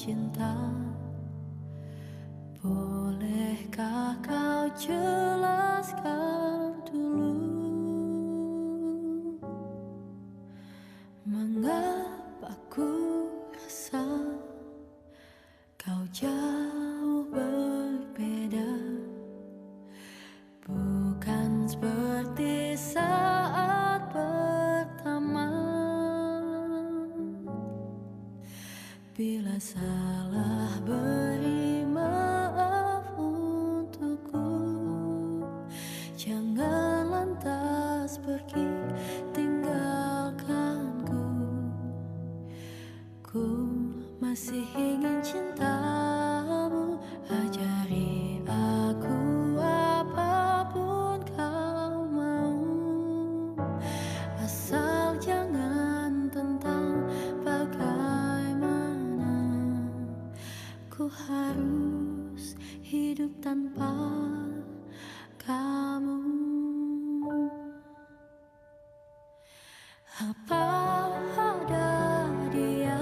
cinta, bolehkah kau jelaskan dulu mengapa ku rasa kau jauh berbeda, bukan seperti saat pertama. Bila salah beri maaf untukku, jangan lantas pergi tinggalkanku. Ku masih ingin cintamu, ajari aku apapun kau mau, asal jangan tentang bagaimana ku harus hidup tanpa kamu. Apa ada dia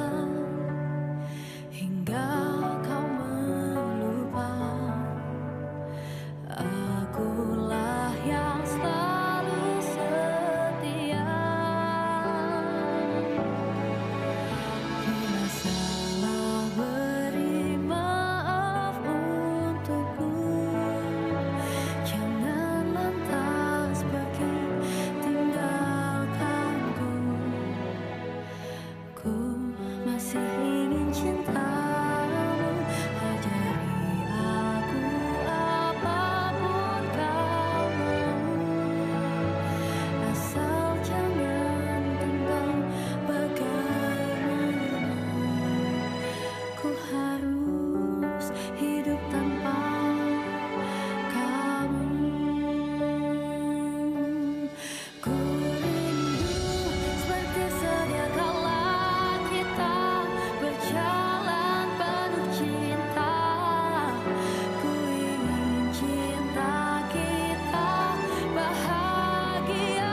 hingga kau melupa, akulah yang selalu setia. Bila salah beri maaf untukku, jangan lantas pergi tinggalkanku. Ku masih ingin cintamu, ajari aku apapun kau mau, asal jangan tentang bagaimana ku harus hidup tanpa kamu. Ku rindu seperti sedia kala kita berjalan penuh cinta. Ku ingin cinta kita bahagia.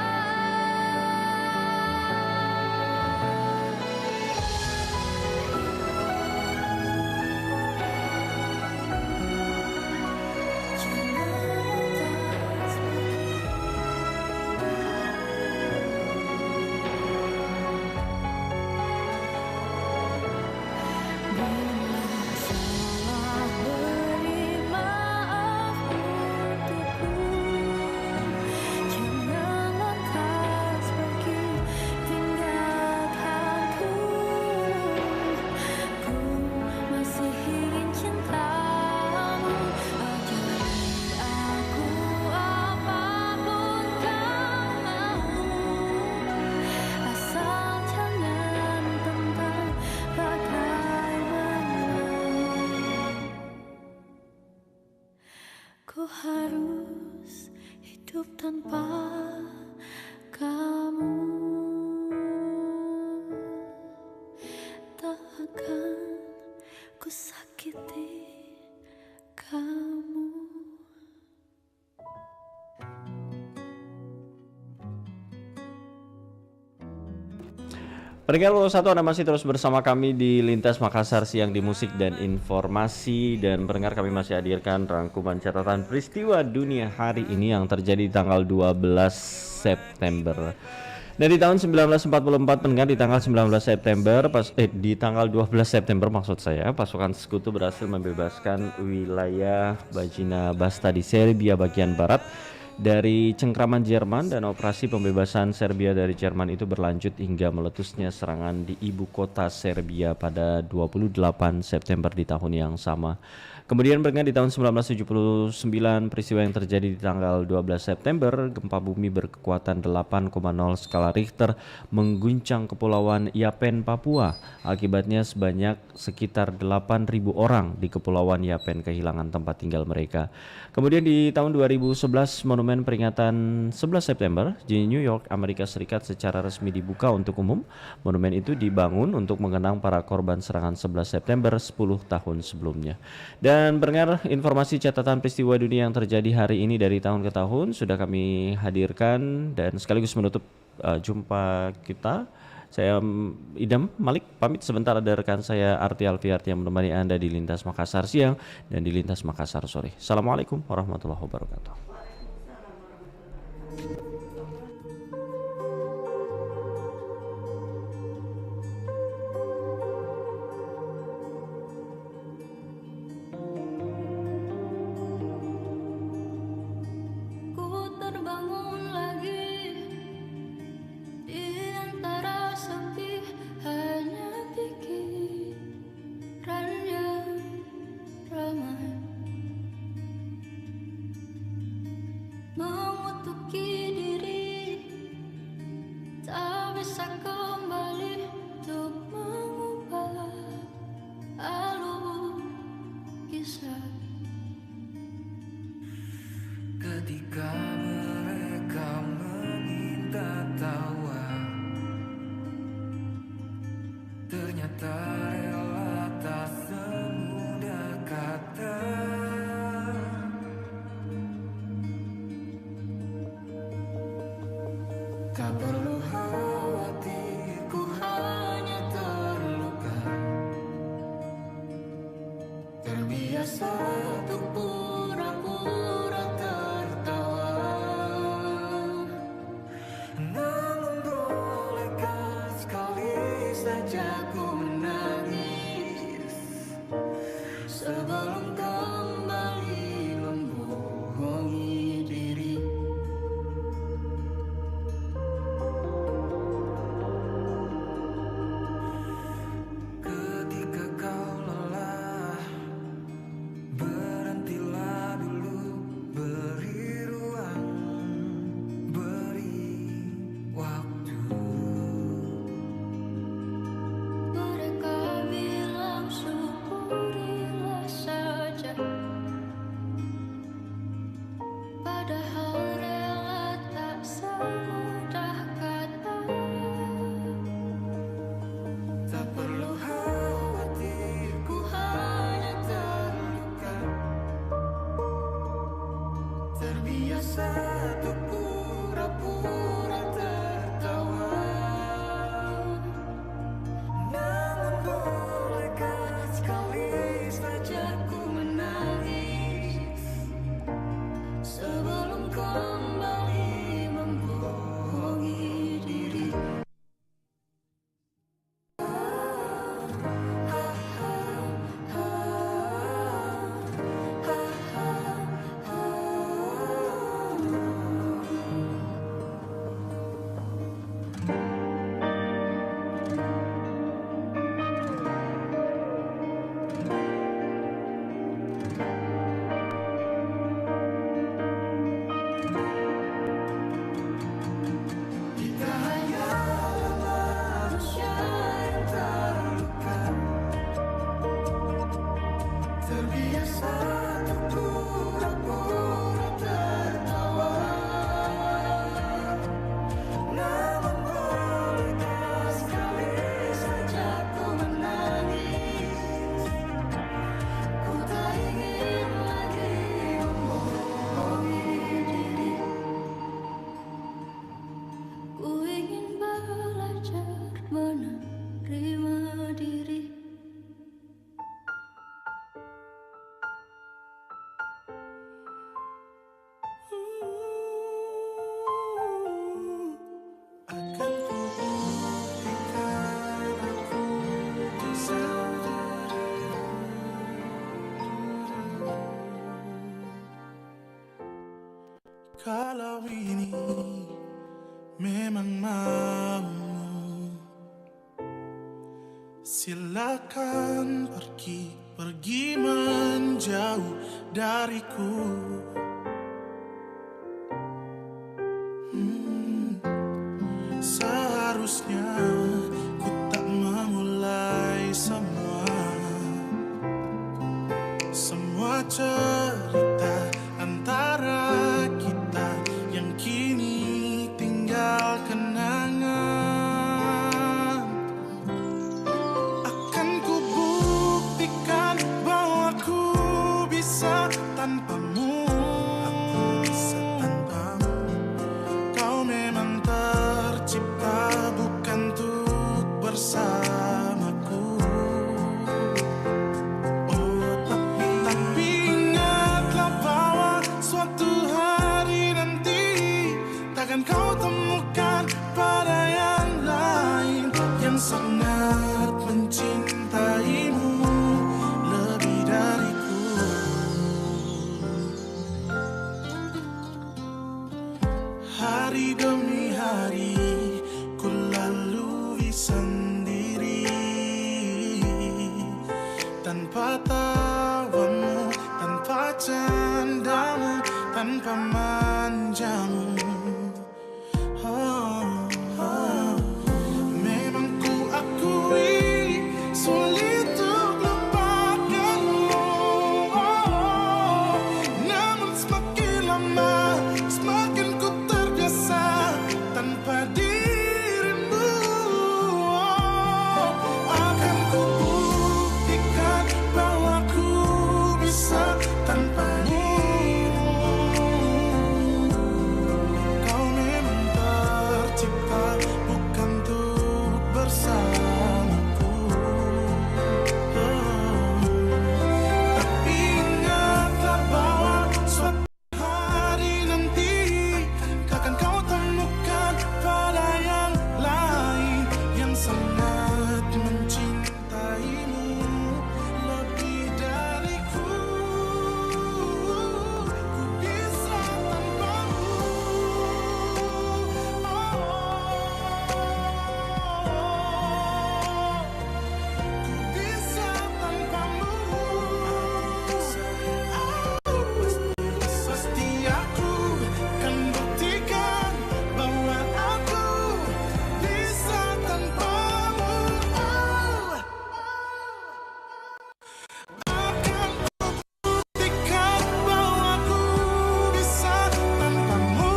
Salah beri maaf untukku, jangan lantas pergi tinggalkanku. Ku masih ingin cintamu, ajari aku apapun kau mau, asal jangan tentang bagaimana ku harus hidup tanpa kamu. Tak akan ku sakiti kamu. Pendengar 1 Anda masih terus bersama kami di Lintas Makassar Siang di Musik dan Informasi. Dan pendengar, kami masih hadirkan rangkuman catatan peristiwa dunia hari ini yang terjadi di tanggal 12 September. Dan di tahun 1944 pendengar, di tanggal 19 September di tanggal 12 September maksud saya, pasukan sekutu berhasil membebaskan wilayah Bajina Basta di Serbia bagian barat dari cengkraman Jerman, dan operasi pembebasan Serbia dari Jerman itu berlanjut hingga meletusnya serangan di ibu kota Serbia pada 28 September di tahun yang sama. Kemudian di tahun 1979 peristiwa yang terjadi di tanggal 12 September, gempa bumi berkekuatan 8,0 skala Richter mengguncang kepulauan Yapen, Papua. Akibatnya sebanyak sekitar 8.000 orang di kepulauan Yapen kehilangan tempat tinggal mereka. Kemudian di tahun 2011 monumen peringatan 11 September di New York, Amerika Serikat secara resmi dibuka untuk umum. Monumen itu dibangun untuk mengenang para korban serangan 11 September 10 tahun sebelumnya. Dan pendengar, informasi catatan peristiwa dunia yang terjadi hari ini dari tahun ke tahun sudah kami hadirkan, dan sekaligus menutup jumpa kita. Saya Idam Malik pamit sebentar, ada rekan saya Arti Alfiarti yang menemani Anda di Lintas Makassar siang dan di Lintas Makassar sore. Assalamualaikum warahmatullahi wabarakatuh. Ku terbangun lagi di antara sepi, hanya pikiran yang ramai mengutuki diri, tak bisa kembali untuk mengubah alur kisah. Ketika mereka meminta tawa, ternyata rela tak semudah kata. Tak perlu khawatir, ku hanya terluka, terbiasa untuk pura-pura tertawa. Namun bolehkah sekali saja ku menangis sebelum kembali membohongi diri. Ketika kau lelah, berhentilah dulu, beri ruang, beri waktu. Mereka bilang syukurilah saja, padahal rela tak semudah kata. Tak perlu khawatir, ku hanya terluka, terbiasa untuk pura-pura tertawa. Namun bolehkah sekali saja ku menangis sebelum kembali membohongi diri. Kita hanyalah manusia yang terluka, terbiasa untuk pura-pura tertawa. Namun bolehkah sekali saja ku menangis, ku tak ingin lagi membohongi diri. Ku ingin belajar menerima diri. Akan ku buktikan aku bisa. Kalau ini memang maumu, silakan pergi menjauh dariku. Seharusnya ku tak memulai semua cerita antara kita yang kini tinggal kenangan. Akan ku buktikan bahwa ku bisa tanpamu. Kau memang tercipta bukan untuk bercandamu tanpa manjamu. Memang ku akui sulit untuk lupakanmu. Namun semakin lama semakin ku terbiasa tanpa dirimu. Akan ku buktikan bahwa ku bisa tanpamu. Kau memang tercipta bukan untuk bersamaku. Tapi ingatlah bahwa suatu hari nanti takkan kau temukan pada yang lain yang sangat mencintaimu lebih dariku. Ku bisa tanpamu. Ku bisa tanpamu. Pasti aku kan buktikan bahwa aku bisa tanpamu. Akan buktikan bahwa aku bisa tanpamu.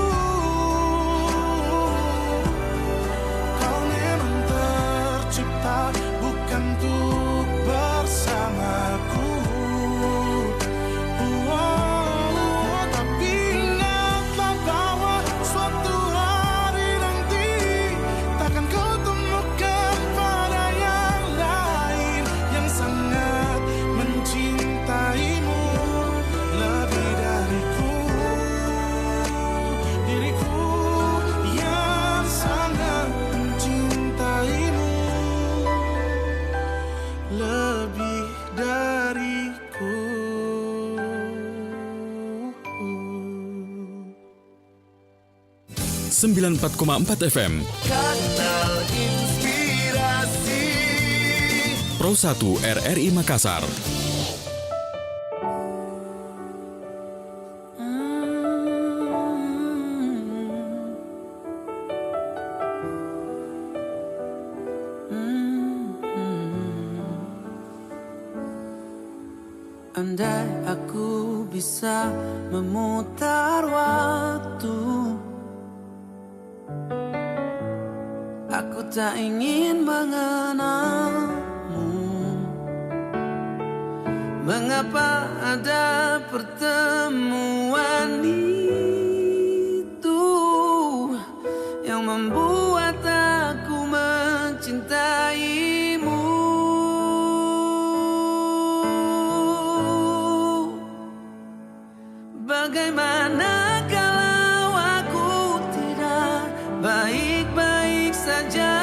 Kau memang tercipta bukan untuk bersamaku. Tapi ingatlah bahwa suatu hari nanti takkan kau temukan pada yang lain yang sangat mencintaimu lebih dariku. Diriku yang sangat mencintaimu lebih dariku. 94,4 FM Kanal Inspirasi Pro 1 RRI Makassar. Andai aku bisa memutar waktu, aku tak ingin mengenalmu. Mengapa ada pertemuan itu yang membuat aku mencintaimu? Bagaimana kalau aku tidak baik-baik saja,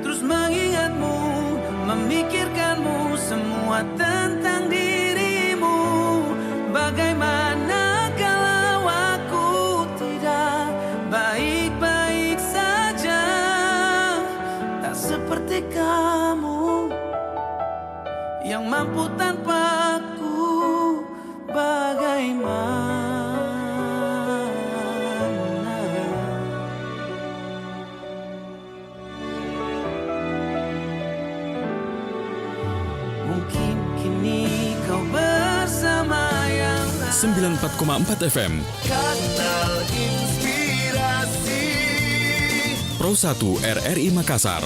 terus mengingatmu, memikirkanmu, semua tentang dirimu. Bagaimana kalau aku tidak baik-baik saja, tak seperti kamu yang mampu tanpaku. Bagaimana mungkin kini kau bersama yang lain. 94,4 FM Kanal Inspirasi Pro 1 RRI Makassar.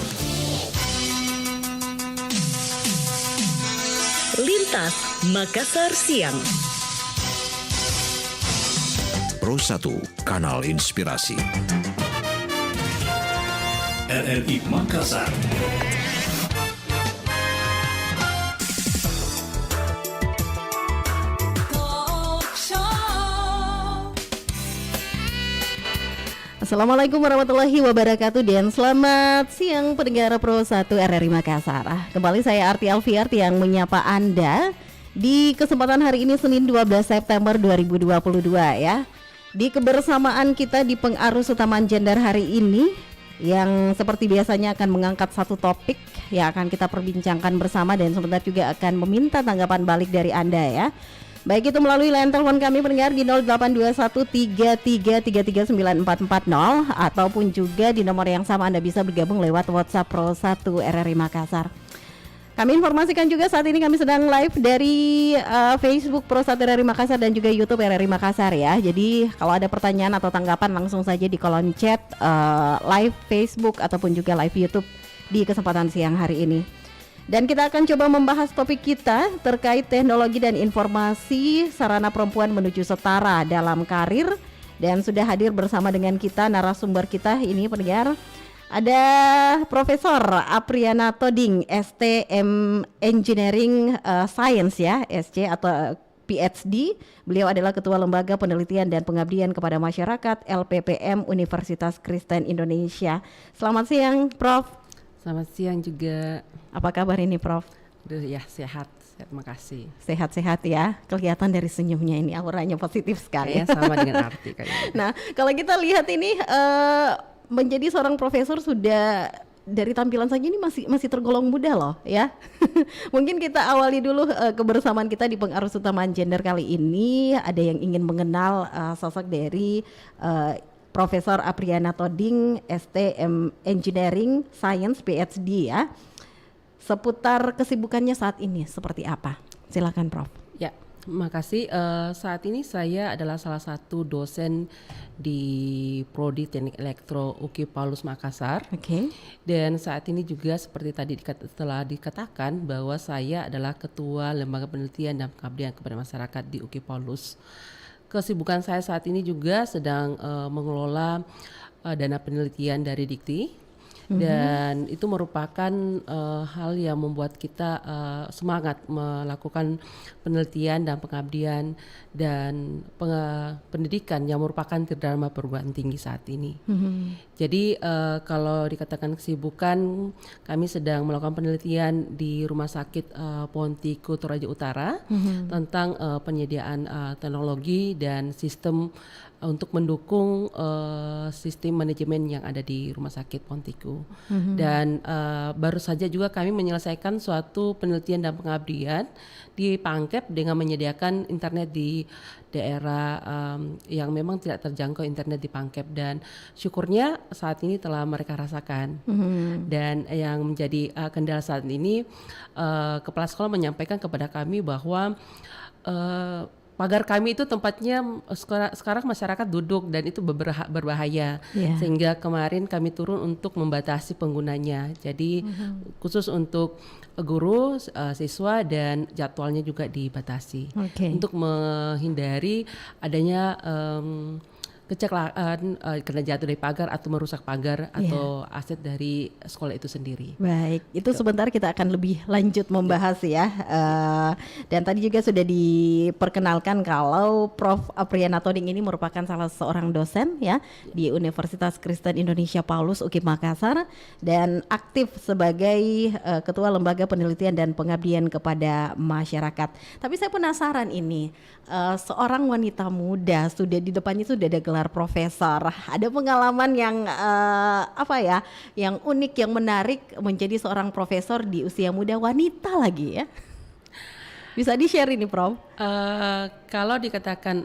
Lintas Makassar Siang. Pro 1 Kanal Inspirasi RRI Makassar. Assalamualaikum warahmatullahi wabarakatuh dan selamat siang pendengar Pro 1 RRI Makassar. Kembali saya Arti Alfiart yang menyapa Anda di kesempatan hari ini Senin 12 September 2022 ya. Di kebersamaan kita di pengarus utamaan gender hari ini yang seperti biasanya akan mengangkat satu topik yang akan kita perbincangkan bersama dan sebentar juga akan meminta tanggapan balik dari Anda ya. Baik itu melalui line telepon kami pendengar di 082133339440 ataupun juga di nomor yang sama Anda bisa bergabung lewat WhatsApp Pro 1 RRI Makassar. Kami informasikan juga saat ini kami sedang live dari Facebook Pro 1 RRI Makassar dan juga YouTube RRI Makassar ya. Jadi kalau ada pertanyaan atau tanggapan langsung saja di kolom chat live Facebook ataupun juga live YouTube di kesempatan siang hari ini. Dan kita akan coba membahas topik kita terkait teknologi dan informasi sarana perempuan menuju setara dalam karir. Dan sudah hadir bersama dengan kita narasumber kita ini pendengar. Ada Profesor Apriana Toding, STM Engineering Science ya, SC atau PhD. Beliau adalah Ketua Lembaga Penelitian dan Pengabdian kepada Masyarakat LPPM Universitas Kristen Indonesia. Selamat siang Prof. Selamat siang juga. Apa kabar ini Prof? Ya sehat, terima kasih. Sehat-sehat ya, kelihatan dari senyumnya ini auranya positif sekali. Ya sama dengan arti kayaknya. Nah kalau kita lihat ini menjadi seorang profesor sudah dari tampilan saja ini masih tergolong muda loh ya. Mungkin kita awali dulu kebersamaan kita di pengarus utamaan gender kali ini. Ada yang ingin mengenal sosok dari Profesor Apriana Toding, STM Engineering Science PhD ya. Seputar kesibukannya saat ini seperti apa? Silakan Prof. Ya, makasih. Saat ini saya adalah salah satu dosen di Prodi Teknik Elektro UKI Paulus Makassar. Oke. Dan saat ini juga seperti tadi telah dikatakan bahwa saya adalah Ketua Lembaga Penelitian dan Pengabdian kepada Masyarakat di UKI Paulus. Kesibukan saya saat ini juga sedang mengelola dana penelitian dari Dikti. Dan itu merupakan hal yang membuat kita semangat melakukan penelitian dan pengabdian dan pendidikan yang merupakan tridharma perguruan tinggi saat ini. Jadi kalau dikatakan kesibukan, kami sedang melakukan penelitian di Rumah Sakit Pontiku Toraja Utara tentang penyediaan teknologi dan sistem untuk mendukung sistem manajemen yang ada di Rumah Sakit Pontiku. Dan baru saja juga kami menyelesaikan suatu penelitian dan pengabdian di Pangkep dengan menyediakan internet di daerah yang memang tidak terjangkau internet di Pangkep, dan syukurnya saat ini telah mereka rasakan. Dan yang menjadi kendala saat ini, kepala sekolah menyampaikan kepada kami bahwa pagar kami itu tempatnya sekarang masyarakat duduk dan itu berbahaya, sehingga kemarin kami turun untuk membatasi penggunanya. Jadi khusus untuk guru, siswa dan jadwalnya juga dibatasi untuk menghindari adanya kecelakaan karena jatuh dari pagar atau merusak pagar atau aset dari sekolah itu sendiri. Baik, itu sebentar kita akan lebih lanjut membahas ya. Dan tadi juga sudah diperkenalkan kalau Prof. Apriana Toding ini merupakan salah seorang dosen ya di Universitas Kristen Indonesia Paulus UKI Makassar dan aktif sebagai Ketua Lembaga Penelitian dan Pengabdian kepada Masyarakat. Tapi saya penasaran ini, seorang wanita muda sudah di depannya sudah ada gelar profesor. Ada pengalaman yang yang unik, yang menarik menjadi seorang profesor di usia muda, wanita lagi ya. Bisa di-share ini Prof? Kalau dikatakan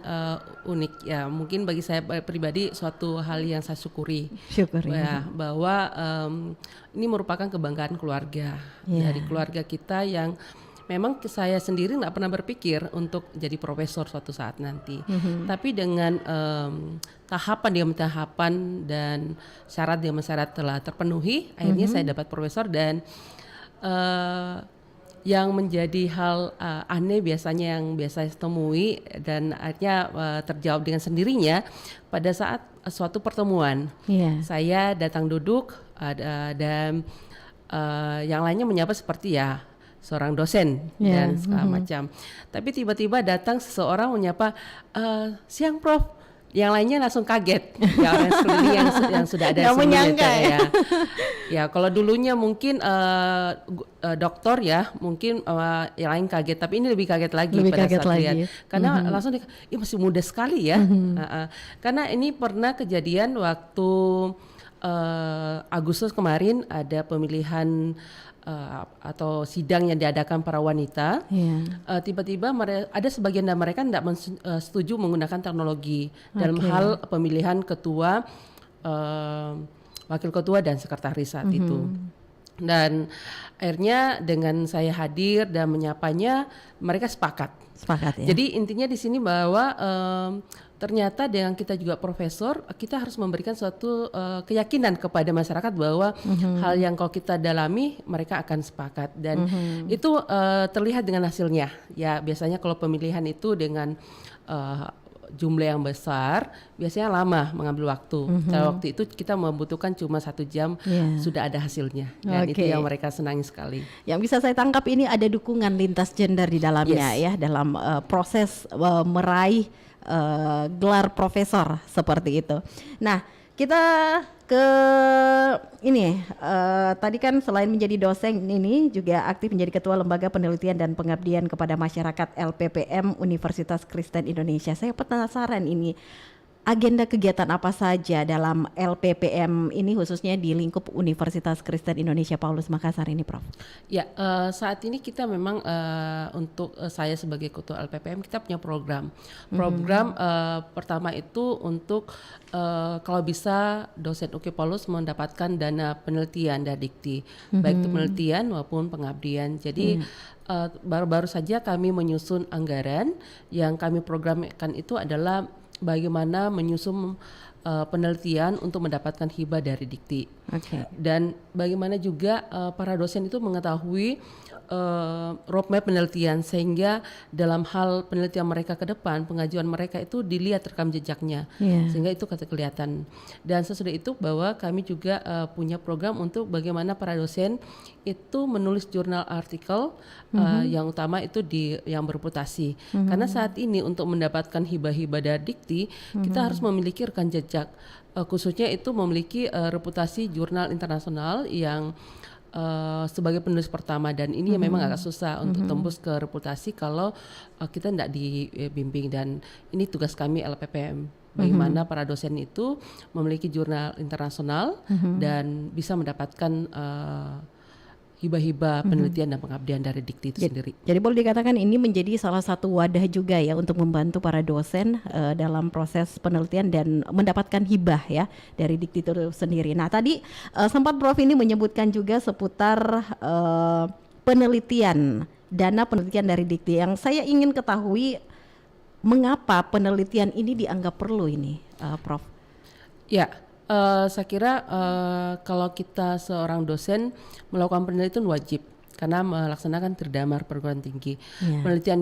unik ya, mungkin bagi saya pribadi suatu hal yang saya syukuri. Ya, bahwa ini merupakan kebanggaan keluarga, dari keluarga kita yang memang saya sendiri nggak pernah berpikir untuk jadi profesor suatu saat nanti. Tapi dengan tahapan demi tahapan dan syarat demi syarat telah terpenuhi, akhirnya saya dapat profesor. Dan yang menjadi hal aneh biasanya yang biasa saya temui dan akhirnya terjawab dengan sendirinya pada saat suatu pertemuan. Saya datang duduk dan yang lainnya menyapa seperti ya seorang dosen dan segala macam. Tapi tiba-tiba datang seseorang menyapa, siang Prof. Yang lainnya langsung kaget, yang sudah ada sebelumnya ya. Ya kalau dulunya mungkin dokter ya, mungkin yang lain kaget, tapi ini lebih kaget lagi pada saat lihat, karena langsung masih muda sekali ya. Karena ini pernah kejadian waktu Agustus kemarin ada pemilihan atau sidang yang diadakan para wanita, tiba-tiba ada sebagian dari mereka tidak setuju menggunakan teknologi dalam hal pemilihan ketua, wakil ketua dan sekretaris saat itu. Dan akhirnya dengan saya hadir dan menyapanya, mereka sepakat ya. Jadi intinya di sini bahwa ternyata dengan kita juga profesor, kita harus memberikan suatu keyakinan kepada masyarakat bahwa hal yang kalau kita dalami, mereka akan sepakat. Dan itu terlihat dengan hasilnya. Ya biasanya kalau pemilihan itu dengan jumlah yang besar, biasanya lama mengambil waktu. Waktu itu kita membutuhkan cuma 1 jam, sudah ada hasilnya. Dan itu yang mereka senangi sekali. Yang bisa saya tangkap ini ada dukungan lintas gender di dalamnya ya, dalam proses meraih gelar profesor seperti itu. Nah, kita ke ini tadi kan selain menjadi dosen ini juga aktif menjadi ketua Lembaga Penelitian dan Pengabdian kepada Masyarakat LPPM Universitas Kristen Indonesia. Saya penasaran ini agenda kegiatan apa saja dalam LPPM ini khususnya di lingkup Universitas Kristen Indonesia Paulus Makassar ini, Prof? Ya, saat ini kita memang untuk saya sebagai ketua LPPM kita punya program. Pertama itu untuk kalau bisa dosen UKI Paulus mendapatkan dana penelitian dari Dikti, baik itu penelitian maupun pengabdian. Jadi baru-baru saja kami menyusun anggaran yang kami programkan itu adalah bagaimana menyusun penelitian untuk mendapatkan hibah dari Dikti. Dan bagaimana juga para dosen itu mengetahui roadmap penelitian sehingga dalam hal penelitian mereka ke depan, pengajuan mereka itu dilihat rekam jejaknya, sehingga itu kelihatan. Dan sesudah itu bahwa kami juga punya program untuk bagaimana para dosen itu menulis jurnal artikel yang utama itu yang bereputasi. Karena saat ini untuk mendapatkan hibah-hibah dari Dikti, kita harus memiliki rekam jejak, khususnya itu memiliki reputasi jurnal internasional yang sebagai penulis pertama, dan ini memang agak susah untuk tembus ke reputasi kalau kita tidak dibimbing, dan ini tugas kami LPPM. Bagaimana para dosen itu memiliki jurnal internasional dan bisa mendapatkan hibah-hibah penelitian dan pengabdian dari Dikti itu sendiri. Jadi boleh dikatakan ini menjadi salah satu wadah juga ya untuk membantu para dosen dalam proses penelitian dan mendapatkan hibah ya dari Dikti itu sendiri. Nah tadi sempat Prof ini menyebutkan juga seputar penelitian, dana penelitian dari Dikti. Yang saya ingin ketahui mengapa penelitian ini dianggap perlu ini, Prof? Ya. Saya kira kalau kita seorang dosen melakukan penelitian wajib karena melaksanakan terdamar perguruan tinggi. Penelitian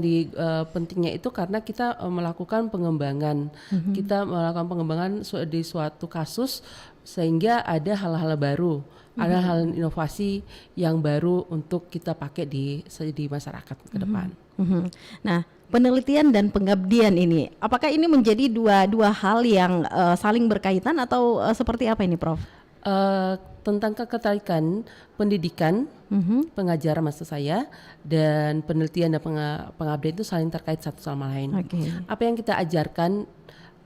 pentingnya itu karena kita melakukan pengembangan, kita melakukan pengembangan di suatu kasus sehingga ada hal-hal baru, ada hal inovasi yang baru untuk kita pakai di masyarakat ke depan. Nah, penelitian dan pengabdian ini, apakah ini menjadi dua hal yang saling berkaitan atau seperti apa ini, Prof? Tentang keterkaitan pendidikan, pengajaran maksud saya, dan penelitian dan pengabdian itu saling terkait satu sama lain. Apa yang kita ajarkan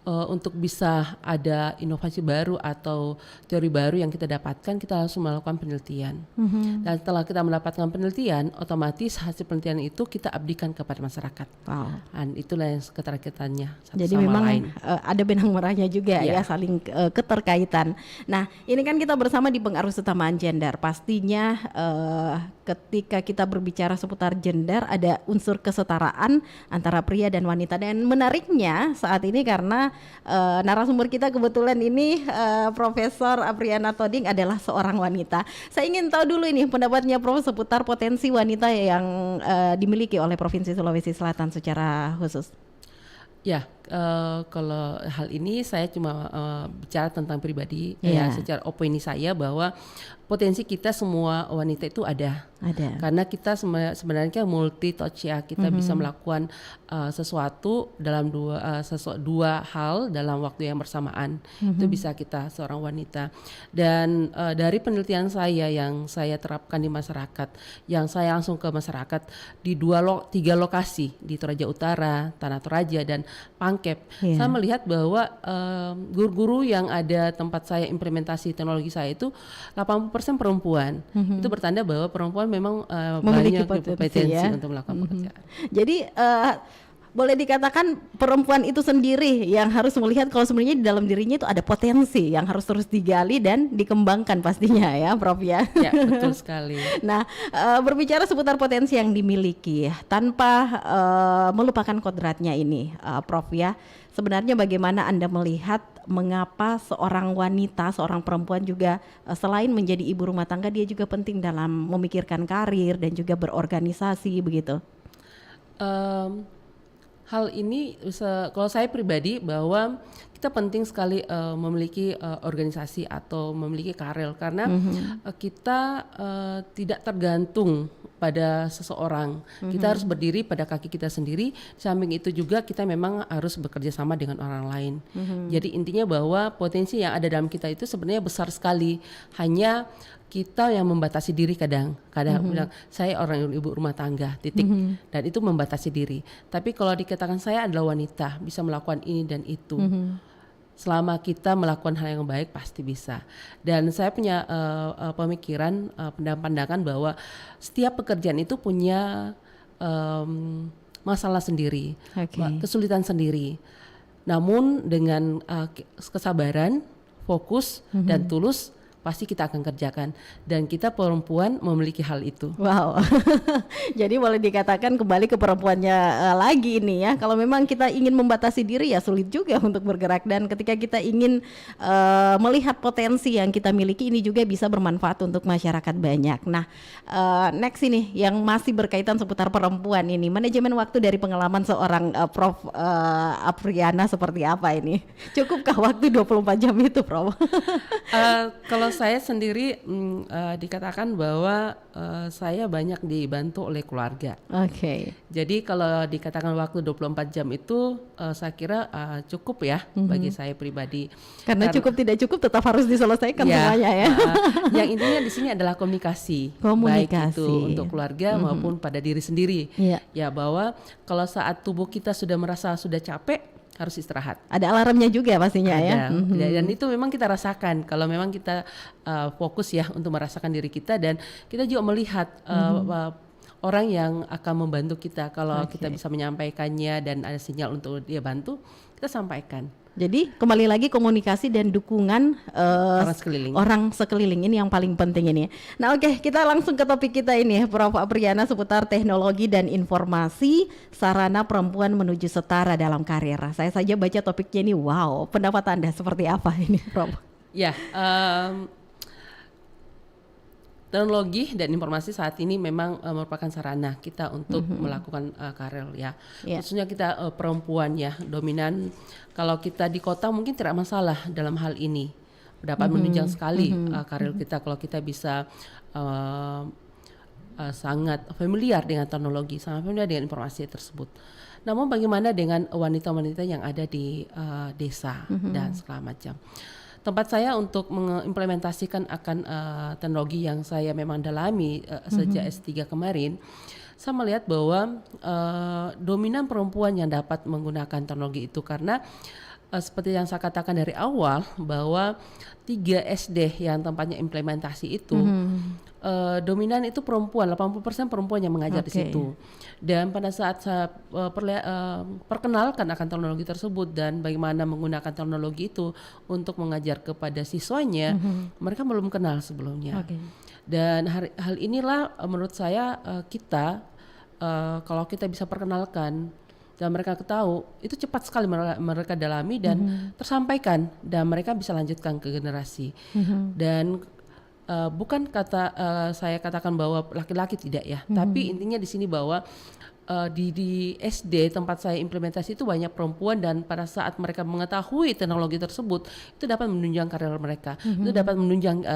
untuk bisa ada inovasi baru atau teori baru yang kita dapatkan, kita langsung melakukan penelitian. Dan setelah kita mendapatkan penelitian, otomatis hasil penelitian itu kita abdikan kepada masyarakat. Dan itulah yang keterkaitannya satu jadi sama memang lain. Ada benang merahnya juga ya saling keterkaitan. Nah ini kan kita bersama di pengaruh utamaan gender. Pastinya ketika kita berbicara seputar gender ada unsur kesetaraan antara pria dan wanita. Dan menariknya saat ini karena narasumber kita kebetulan ini Profesor Apriana Toding adalah seorang wanita. Saya ingin tahu dulu ini pendapatnya Prof seputar potensi wanita yang dimiliki oleh Provinsi Sulawesi Selatan secara khusus. Ya, kalau hal ini saya cuma bicara tentang pribadi, ya secara opini saya bahwa potensi kita semua wanita itu ada. Karena kita sebenarnya multi touch ya, kita bisa melakukan sesuatu dalam dua hal dalam waktu yang bersamaan. Itu bisa kita seorang wanita. Dan dari penelitian saya yang saya terapkan di masyarakat, yang saya langsung ke masyarakat di 3 lokasi di Toraja Utara, Tanah Toraja dan Pangkep, saya melihat bahwa guru-guru yang ada tempat saya implementasi teknologi saya itu 80% 50% perempuan. Itu bertanda bahwa perempuan memang Memiliki banyak potensi, ya. untuk melakukan pekerjaan. Jadi boleh dikatakan perempuan itu sendiri yang harus melihat kalau sebenarnya di dalam dirinya itu ada potensi yang harus terus digali dan dikembangkan pastinya ya, Prof ya. Ya, betul sekali. Nah, berbicara seputar potensi yang dimiliki tanpa melupakan kodratnya ini, Prof ya. Sebenarnya bagaimana Anda melihat mengapa seorang wanita, seorang perempuan juga selain menjadi ibu rumah tangga, dia juga penting dalam memikirkan karir dan juga berorganisasi begitu? Hal ini kalau saya pribadi bahwa kita penting sekali memiliki organisasi atau memiliki karir karena kita tidak tergantung pada seseorang. Kita harus berdiri pada kaki kita sendiri. Di samping itu juga kita memang harus bekerja sama dengan orang lain. Jadi intinya bahwa potensi yang ada dalam kita itu sebenarnya besar sekali. Hanya kita yang membatasi diri kadang bilang saya orang ibu rumah tangga titik dan itu membatasi diri. Tapi kalau dikatakan saya adalah wanita bisa melakukan ini dan itu, selama kita melakukan hal yang baik pasti bisa. Dan saya punya pemikiran pandangan bahwa setiap pekerjaan itu punya masalah sendiri, kesulitan sendiri. Namun dengan kesabaran, fokus dan tulus pasti kita akan kerjakan, dan kita perempuan memiliki hal itu. Wow. Jadi boleh dikatakan kembali ke perempuannya lagi ini ya. Kalau memang kita ingin membatasi diri ya sulit juga untuk bergerak, dan ketika kita ingin melihat potensi yang kita miliki ini juga bisa bermanfaat untuk masyarakat banyak. Nah, next ini yang masih berkaitan seputar perempuan ini, manajemen waktu dari pengalaman seorang Prof Apriana seperti apa ini? Cukupkah waktu 24 jam itu, Prof? Kalau saya sendiri dikatakan bahwa saya banyak dibantu oleh keluarga. Jadi kalau dikatakan waktu 24 jam itu saya kira cukup ya bagi saya pribadi. Karena cukup tidak cukup tetap harus diselesaikan semuanya ya. Yang intinya di sini adalah komunikasi. Baik itu untuk keluarga maupun pada diri sendiri. Ya, bahwa kalau saat tubuh kita sudah merasa sudah capek, harus istirahat. Ada alarmnya juga pastinya ya. Dan itu memang kita rasakan kalau memang kita fokus ya untuk merasakan diri kita, dan kita juga melihat orang yang akan membantu kita. Kalau kita bisa menyampaikannya dan ada sinyal untuk dia bantu, kita sampaikan. Jadi kembali lagi komunikasi dan dukungan orang sekeliling ini yang paling penting ini. Nah oke, kita langsung ke topik kita ini Prof Apriana seputar teknologi dan informasi sarana perempuan menuju setara dalam karir. Saya saja baca topiknya ini, wow, pendapat Anda seperti apa ini, Prof? Ya, teknologi dan informasi saat ini memang merupakan sarana kita untuk melakukan karir ya. Khususnya kita perempuan ya, dominan. Kalau kita di kota mungkin tidak masalah dalam hal ini. Dapat menunjang sekali karir kita kalau kita bisa sangat familiar dengan teknologi, sangat familiar dengan informasi tersebut. Namun bagaimana dengan wanita-wanita yang ada di desa dan segala macam. Tempat saya untuk mengimplementasikan akan teknologi yang saya memang dalami sejak S3 kemarin, saya melihat bahwa dominan perempuan yang dapat menggunakan teknologi itu karena seperti yang saya katakan dari awal bahwa 3 SD yang tempatnya implementasi itu dominan itu perempuan, 80% perempuan yang mengajar di situ. Dan pada saat saya perkenalkan akan teknologi tersebut dan bagaimana menggunakan teknologi itu untuk mengajar kepada siswanya, mereka belum kenal sebelumnya. Dan hal inilah menurut saya kita kalau kita bisa perkenalkan dan mereka tahu, itu cepat sekali mereka dalami dan tersampaikan, dan mereka bisa lanjutkan ke generasi. Dan bukan saya katakan bahwa laki-laki tidak ya, tapi intinya di sini bahwa di SD tempat saya implementasi itu banyak perempuan, dan pada saat mereka mengetahui teknologi tersebut itu dapat menunjang karir mereka, itu dapat menunjang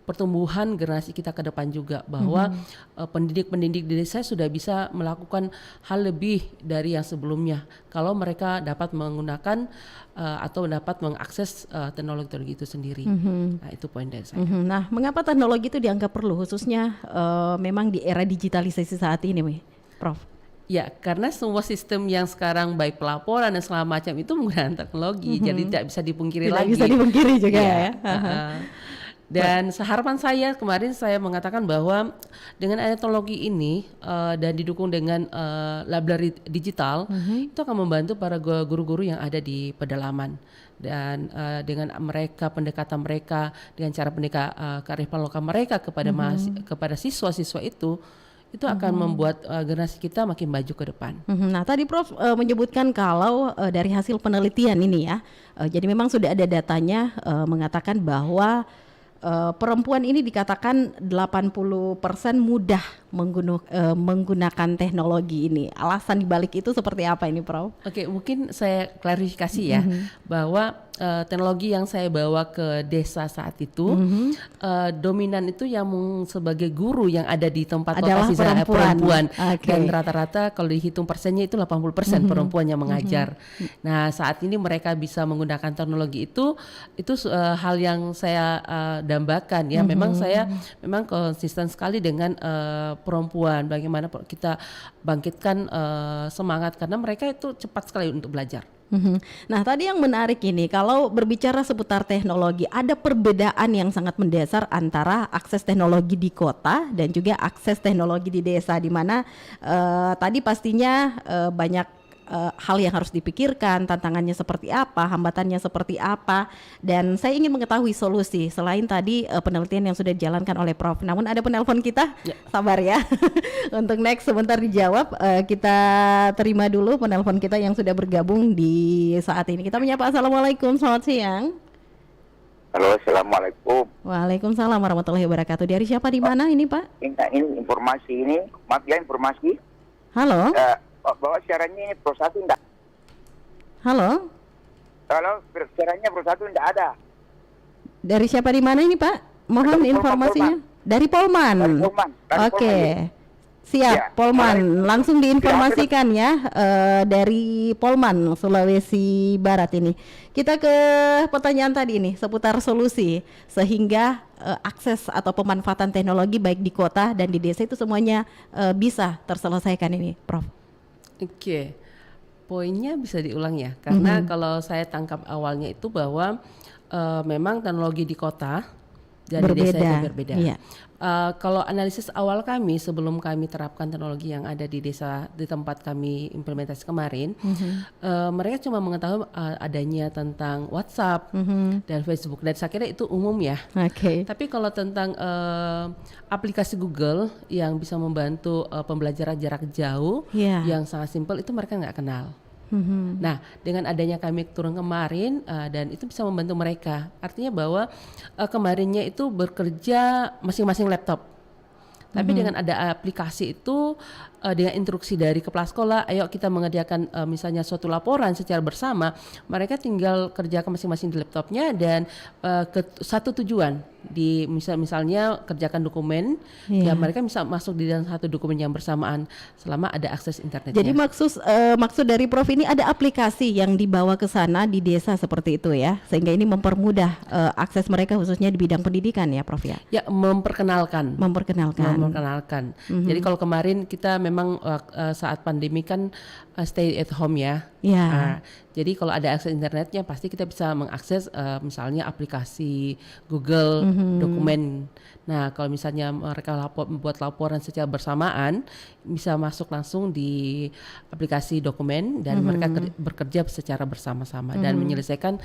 pertumbuhan generasi kita ke depan juga, bahwa pendidik-pendidik di desa sudah bisa melakukan hal lebih dari yang sebelumnya kalau mereka dapat menggunakan atau dapat mengakses teknologi itu sendiri. Nah, itu poin dari saya. Nah, mengapa teknologi itu dianggap perlu, khususnya memang di era digitalisasi saat ini, Prof? Ya, karena semua sistem yang sekarang baik pelaporan dan segala macam itu menggunakan teknologi, jadi tidak bisa dipungkiri lagi. Tidak bisa dipungkiri juga ya. Dan harapan saya kemarin saya mengatakan bahwa dengan adanya teknologi ini dan didukung dengan library digital, itu akan membantu para guru-guru yang ada di pedalaman. Dan dengan mereka pendekatan mereka dengan cara kearifan lokal mereka kepada siswa-siswa itu akan membuat generasi kita makin maju ke depan. Nah, tadi Prof menyebutkan kalau dari hasil penelitian ini ya, jadi memang sudah ada datanya mengatakan bahwa perempuan ini dikatakan 80% mudah menggunakan teknologi ini. Alasan dibalik itu seperti apa ini, Prof? Oke, mungkin saya klarifikasi ya, bahwa teknologi yang saya bawa ke desa saat itu dominan itu yang sebagai guru yang ada di tempat lokasi saya perempuan. Dan rata-rata kalau dihitung persennya itu 80% perempuan yang mengajar. Nah, saat ini mereka bisa menggunakan teknologi itu hal yang saya dambakan ya. Memang saya konsisten sekali dengan perempuan, bagaimana kita bangkitkan semangat karena mereka itu cepat sekali untuk belajar. Nah, tadi yang menarik ini, kalau berbicara seputar teknologi, ada perbedaan yang sangat mendasar antara akses teknologi di kota dan juga akses teknologi di desa, di mana tadi pastinya banyak hal yang harus dipikirkan, tantangannya seperti apa, hambatannya seperti apa, dan saya ingin mengetahui solusi selain tadi penelitian yang sudah dijalankan oleh Prof. Namun ada penelpon kita, sabar ya. Untuk next sebentar dijawab, kita terima dulu penelpon kita yang sudah bergabung di saat ini. Kita menyapa. Assalamualaikum, selamat siang. Halo, assalamualaikum. Waalaikumsalam warahmatullahi wabarakatuh. Dari siapa, di mana ini Pak? Ini informasi ini, maaf ya informasi. Halo. Bahwa siarannya Pro 1 enggak. Halo. Kalau siarannya Pro 1 enggak ada. Dari siapa, di mana ini Pak? Mohon informasinya. Dari Polman. Oke. Siap, ya, Polman. Langsung diinformasikan ya dari Polman, Sulawesi Barat ini. Kita ke pertanyaan tadi ini seputar solusi sehingga akses atau pemanfaatan teknologi baik di kota dan di desa itu semuanya bisa terselesaikan ini, Prof. Oke, poinnya bisa diulang ya, karena kalau saya tangkap awalnya itu bahwa memang teknologi di kota dan di desa itu berbeda. Iya. Kalau analisis awal kami sebelum kami terapkan teknologi yang ada di desa di tempat kami implementasi kemarin, mereka cuma mengetahui adanya tentang WhatsApp dan Facebook, dan saya kira itu umum ya. Tapi kalau tentang aplikasi Google yang bisa membantu pembelajaran jarak jauh yang sangat simpel itu mereka nggak kenal. Nah, dengan adanya kami turun kemarin dan itu bisa membantu mereka. Artinya bahwa kemarinnya itu bekerja masing-masing laptop. Tapi dengan ada aplikasi itu dengan instruksi dari kepala sekolah, ayo kita mengerjakan misalnya suatu laporan secara bersama, mereka tinggal kerjakan masing-masing di laptopnya dan ke satu tujuan. Di misalnya kerjakan dokumen, ya mereka bisa masuk di dalam satu dokumen yang bersamaan selama ada akses internetnya. Jadi maksud dari Prof ini ada aplikasi yang dibawa ke sana di desa seperti itu ya, sehingga ini mempermudah akses mereka khususnya di bidang pendidikan ya, Prof ya. Ya, memperkenalkan. Jadi kalau kemarin kita memang saat pandemi kan stay at home ya. Jadi kalau ada akses internetnya pasti kita bisa mengakses misalnya aplikasi Google dokumen. Nah, kalau misalnya mereka membuat laporan secara bersamaan, bisa masuk langsung di aplikasi dokumen dan mereka bekerja secara bersama-sama dan menyelesaikan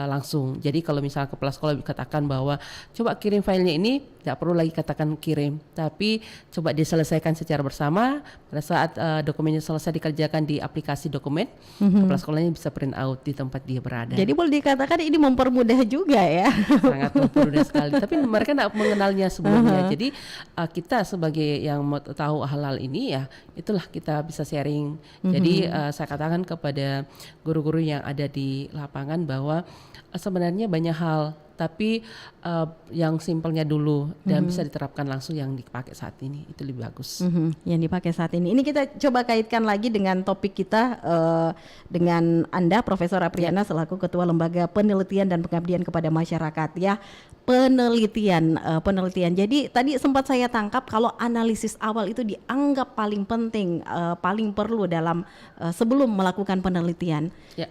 langsung. Jadi kalau misalnya kepala sekolah katakan bahwa coba kirim filenya ini, tidak perlu lagi katakan kirim, tapi coba diselesaikan secara bersama. Pada saat dokumennya selesai dikerjakan di aplikasi dokumen, kepala sekolahnya bisa print out di tempat dia berada. Jadi boleh dikatakan ini mempermudah juga ya. Sangat mempermudah sekali. Tapi mereka tidak mengenalnya sebelumnya. Jadi kita sebagai yang mau tahu hal-hal ini ya, itulah kita bisa sharing. Jadi saya katakan kepada guru-guru yang ada di lapangan bahwa sebenarnya banyak hal, tapi yang simpelnya dulu dan bisa diterapkan langsung yang dipakai saat ini itu lebih bagus. Yang dipakai saat ini. Ini kita coba kaitkan lagi dengan topik kita dengan Anda, Profesor Apriana selaku Ketua Lembaga Penelitian dan Pengabdian kepada Masyarakat ya. Penelitian. Jadi tadi sempat saya tangkap kalau analisis awal itu dianggap paling penting, paling perlu dalam sebelum melakukan penelitian. Ya.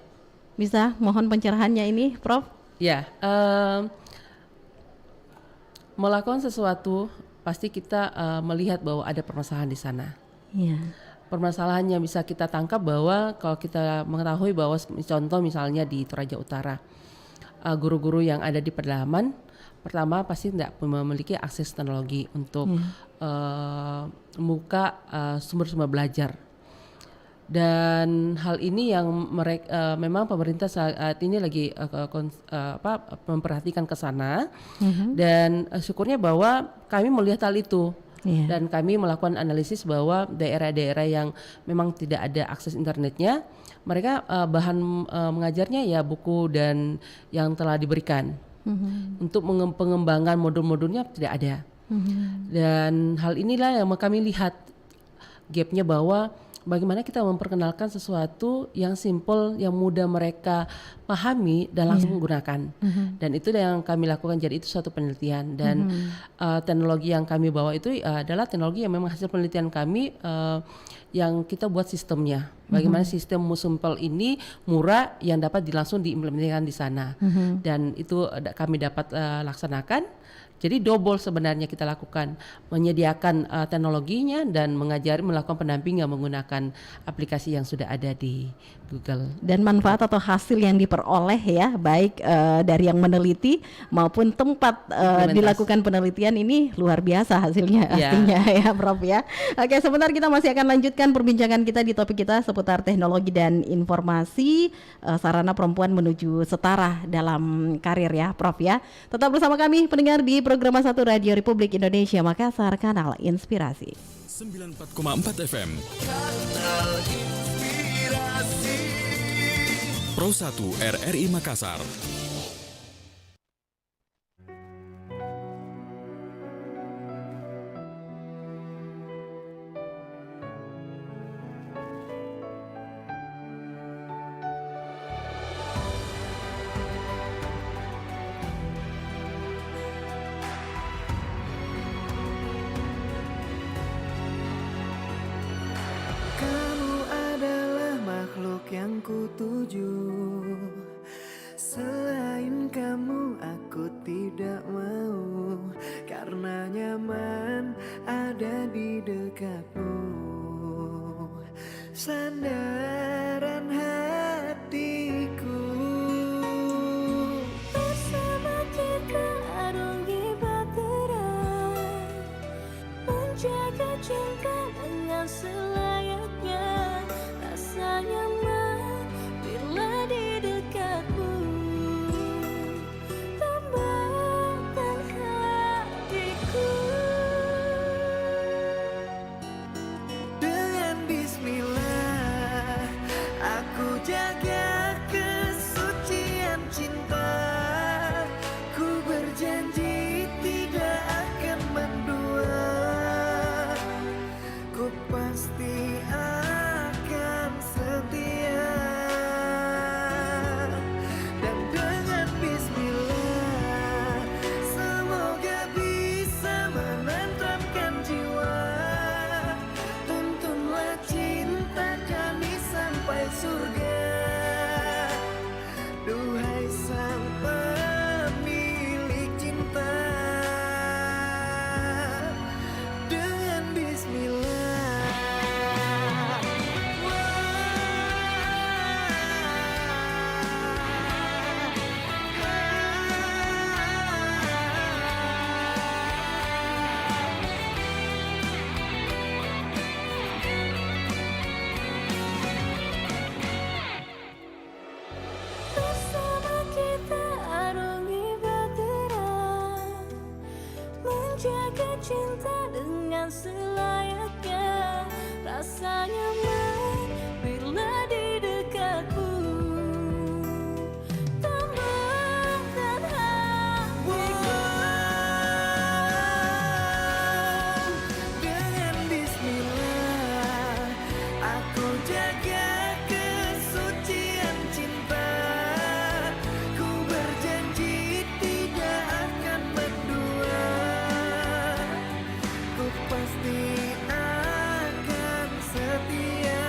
Bisa mohon pencerahannya ini, Prof? Ya, melakukan sesuatu pasti kita melihat bahwa ada permasalahan di sana. Iya. Permasalahan yang bisa kita tangkap bahwa kalau kita mengetahui bahwa contoh misalnya di Toraja Utara, guru-guru yang ada di pedalaman pertama pasti tidak memiliki akses teknologi untuk membuka sumber-sumber belajar. Dan hal ini yang mereka memang pemerintah saat ini lagi memperhatikan ke sana. Dan syukurnya bahwa kami melihat hal itu. Dan kami melakukan analisis bahwa daerah-daerah yang memang tidak ada akses internetnya, mereka bahan mengajarnya ya buku dan yang telah diberikan. Untuk pengembangan modul-modulnya tidak ada. Dan hal inilah yang kami lihat gapnya, bahwa bagaimana kita memperkenalkan sesuatu yang simple, yang mudah mereka pahami dan langsung menggunakan. Dan itu yang kami lakukan, jadi itu suatu penelitian. Dan teknologi yang kami bawa itu adalah teknologi yang memang hasil penelitian kami, yang kita buat sistemnya. Bagaimana sistem simple ini murah yang dapat langsung diimplementasikan di sana. Dan itu kami dapat laksanakan. Jadi double sebenarnya kita lakukan, menyediakan teknologinya dan melakukan pendampingan menggunakan aplikasi yang sudah ada di Google. Dan manfaat atau hasil yang diperoleh ya, baik dari yang meneliti maupun tempat dilakukan penelitian ini luar biasa hasilnya artinya ya Prof ya. Oke, sebentar kita masih akan lanjutkan perbincangan kita di topik kita seputar teknologi dan informasi, sarana perempuan menuju setara dalam karir ya Prof ya. Tetap bersama kami pendengar di program 1 Radio Republik Indonesia Makassar, Kanal Inspirasi 94,4 FM. Kanal Inspirasi. Pro 1 RRI Makassar. Yang ku tuju, selain kamu aku tidak mau, karena nyaman ada di dekatmu. Sandaran hatiku, bersama kita arungi bahtera, menjaga cinta dengan selayaknya, rasanya jaga kesucian cinta. Ku berjanji tidak akan mendua. Ku pasti akan setia. Dan dengan bismillah, semoga bisa menenteramkan jiwa. Tuntunlah cinta kami sampai surga. Duhai sang pemilik cinta, dengan bismillah. Bersama kita arungi bahtera, menjaga cinta dengan selayaknya, rasanya nyaman bila di dekatmu. Tambahkan hatiku. Dengan bismillah, aku jaga kesucian cinta. Ku berjanji tidak akan mendua. Ku pasti akan setia.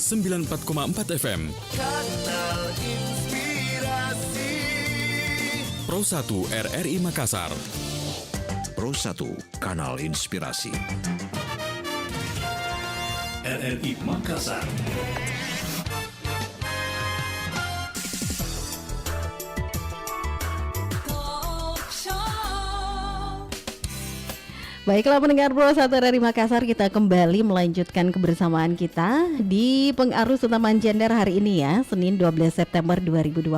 94,4 FM. Kanal Inspirasi. Pro 1 RRI Makassar. Pro 1 Kanal Inspirasi. RRI Makassar. Baiklah pendengar Pro 1 RRI Makassar, kita kembali melanjutkan kebersamaan kita di Pengarus Utamaan Gender hari ini ya, Senin 12 September 2022.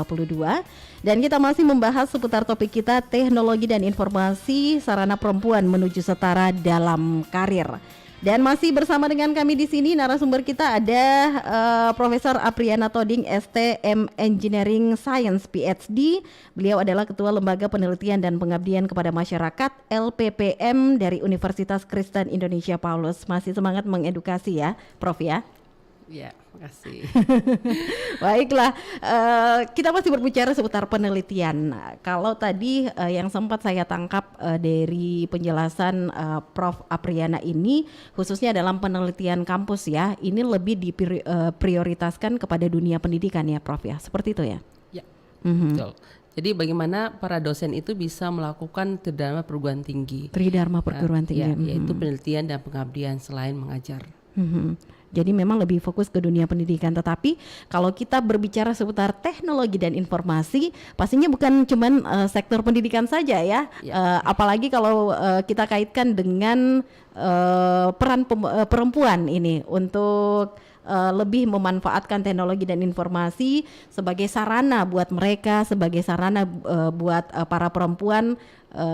Dan kita masih membahas seputar topik kita, teknologi dan informasi sarana perempuan menuju setara dalam karir. Dan masih bersama dengan kami di sini narasumber kita ada Profesor Apriana Toding STM Engineering Science PhD. Beliau adalah Ketua Lembaga Penelitian dan Pengabdian kepada Masyarakat LPPM dari Universitas Kristen Indonesia Paulus. Masih semangat mengedukasi ya, Prof ya. Ya, makasih. Baiklah, kita masih berbicara seputar penelitian. Kalau tadi yang sempat saya tangkap dari penjelasan Prof Apriana ini, khususnya dalam penelitian kampus ya, ini lebih diprioritaskan kepada dunia pendidikan ya, Prof ya, seperti itu ya? Ya, betul. Jadi bagaimana para dosen itu bisa melakukan tridharma perguruan tinggi? Tridharma perguruan tinggi, ya, yaitu penelitian dan pengabdian selain mengajar. Jadi memang lebih fokus ke dunia pendidikan. Tetapi kalau kita berbicara seputar teknologi dan informasi, pastinya bukan cuman sektor pendidikan saja ya. Apalagi kalau kita kaitkan dengan peran perempuan ini untuk lebih memanfaatkan teknologi dan informasi sebagai sarana buat mereka, sebagai sarana buat para perempuan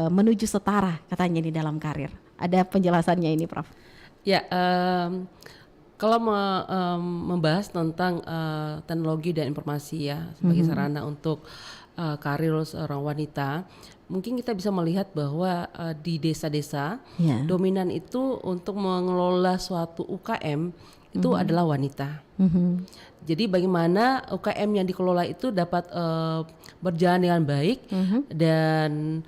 menuju setara katanya di dalam karir. Ada penjelasannya ini, Prof? Ya, kalau membahas tentang teknologi dan informasi ya sebagai sarana untuk karir seorang wanita, mungkin kita bisa melihat bahwa di desa-desa dominan itu untuk mengelola suatu UKM itu adalah wanita. Jadi bagaimana UKM yang dikelola itu dapat berjalan dengan baik dan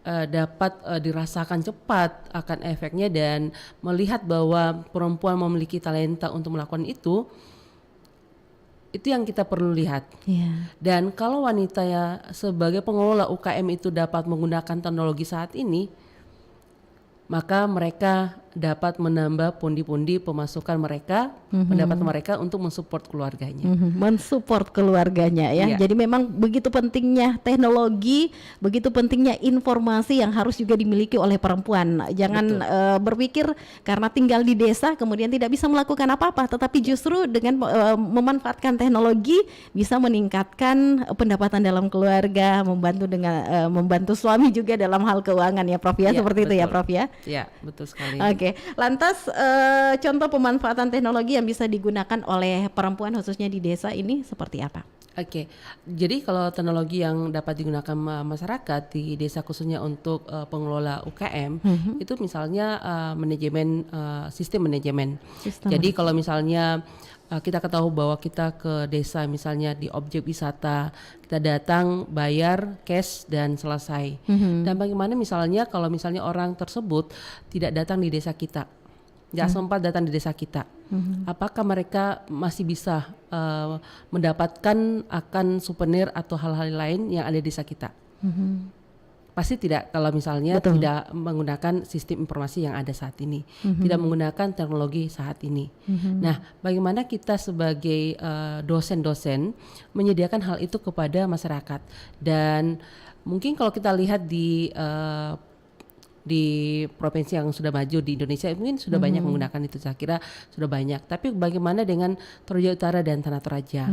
dapat dirasakan cepat akan efeknya, dan melihat bahwa perempuan memiliki talenta untuk melakukan itu yang kita perlu lihat. Dan kalau wanita ya sebagai pengelola UKM itu dapat menggunakan teknologi saat ini, maka mereka dapat menambah pundi-pundi pemasukan mereka, pendapatan mereka untuk mensupport keluarganya. Mensupport keluarganya ya. Jadi memang begitu pentingnya teknologi, begitu pentingnya informasi yang harus juga dimiliki oleh perempuan. Jangan berpikir karena tinggal di desa kemudian tidak bisa melakukan apa-apa, tetapi justru dengan memanfaatkan teknologi bisa meningkatkan pendapatan dalam keluarga, membantu suami juga dalam hal keuangan ya, Prof ya, seperti itu ya, Prof ya. Ya, betul sekali. Oke, lantas contoh pemanfaatan teknologi yang bisa digunakan oleh perempuan khususnya di desa ini seperti apa? Oke, jadi kalau teknologi yang dapat digunakan masyarakat di desa khususnya untuk pengelola UKM itu misalnya sistem manajemen. Jadi kalau misalnya kita ketahui bahwa kita ke desa misalnya di objek wisata, kita datang bayar cash dan selesai. Dan bagaimana misalnya kalau misalnya orang tersebut tidak datang di desa kita, tidak sempat datang di desa kita, apakah mereka masih bisa mendapatkan akan souvenir atau hal-hal lain yang ada di desa kita? Pasti tidak, kalau misalnya tidak menggunakan sistem informasi yang ada saat ini, tidak menggunakan teknologi saat ini. Nah, bagaimana kita sebagai dosen-dosen menyediakan hal itu kepada masyarakat? Dan mungkin kalau kita lihat di provinsi yang sudah maju di Indonesia mungkin sudah banyak menggunakan itu, saya kira sudah banyak. Tapi bagaimana dengan Toraja Utara dan Tanah Toraja?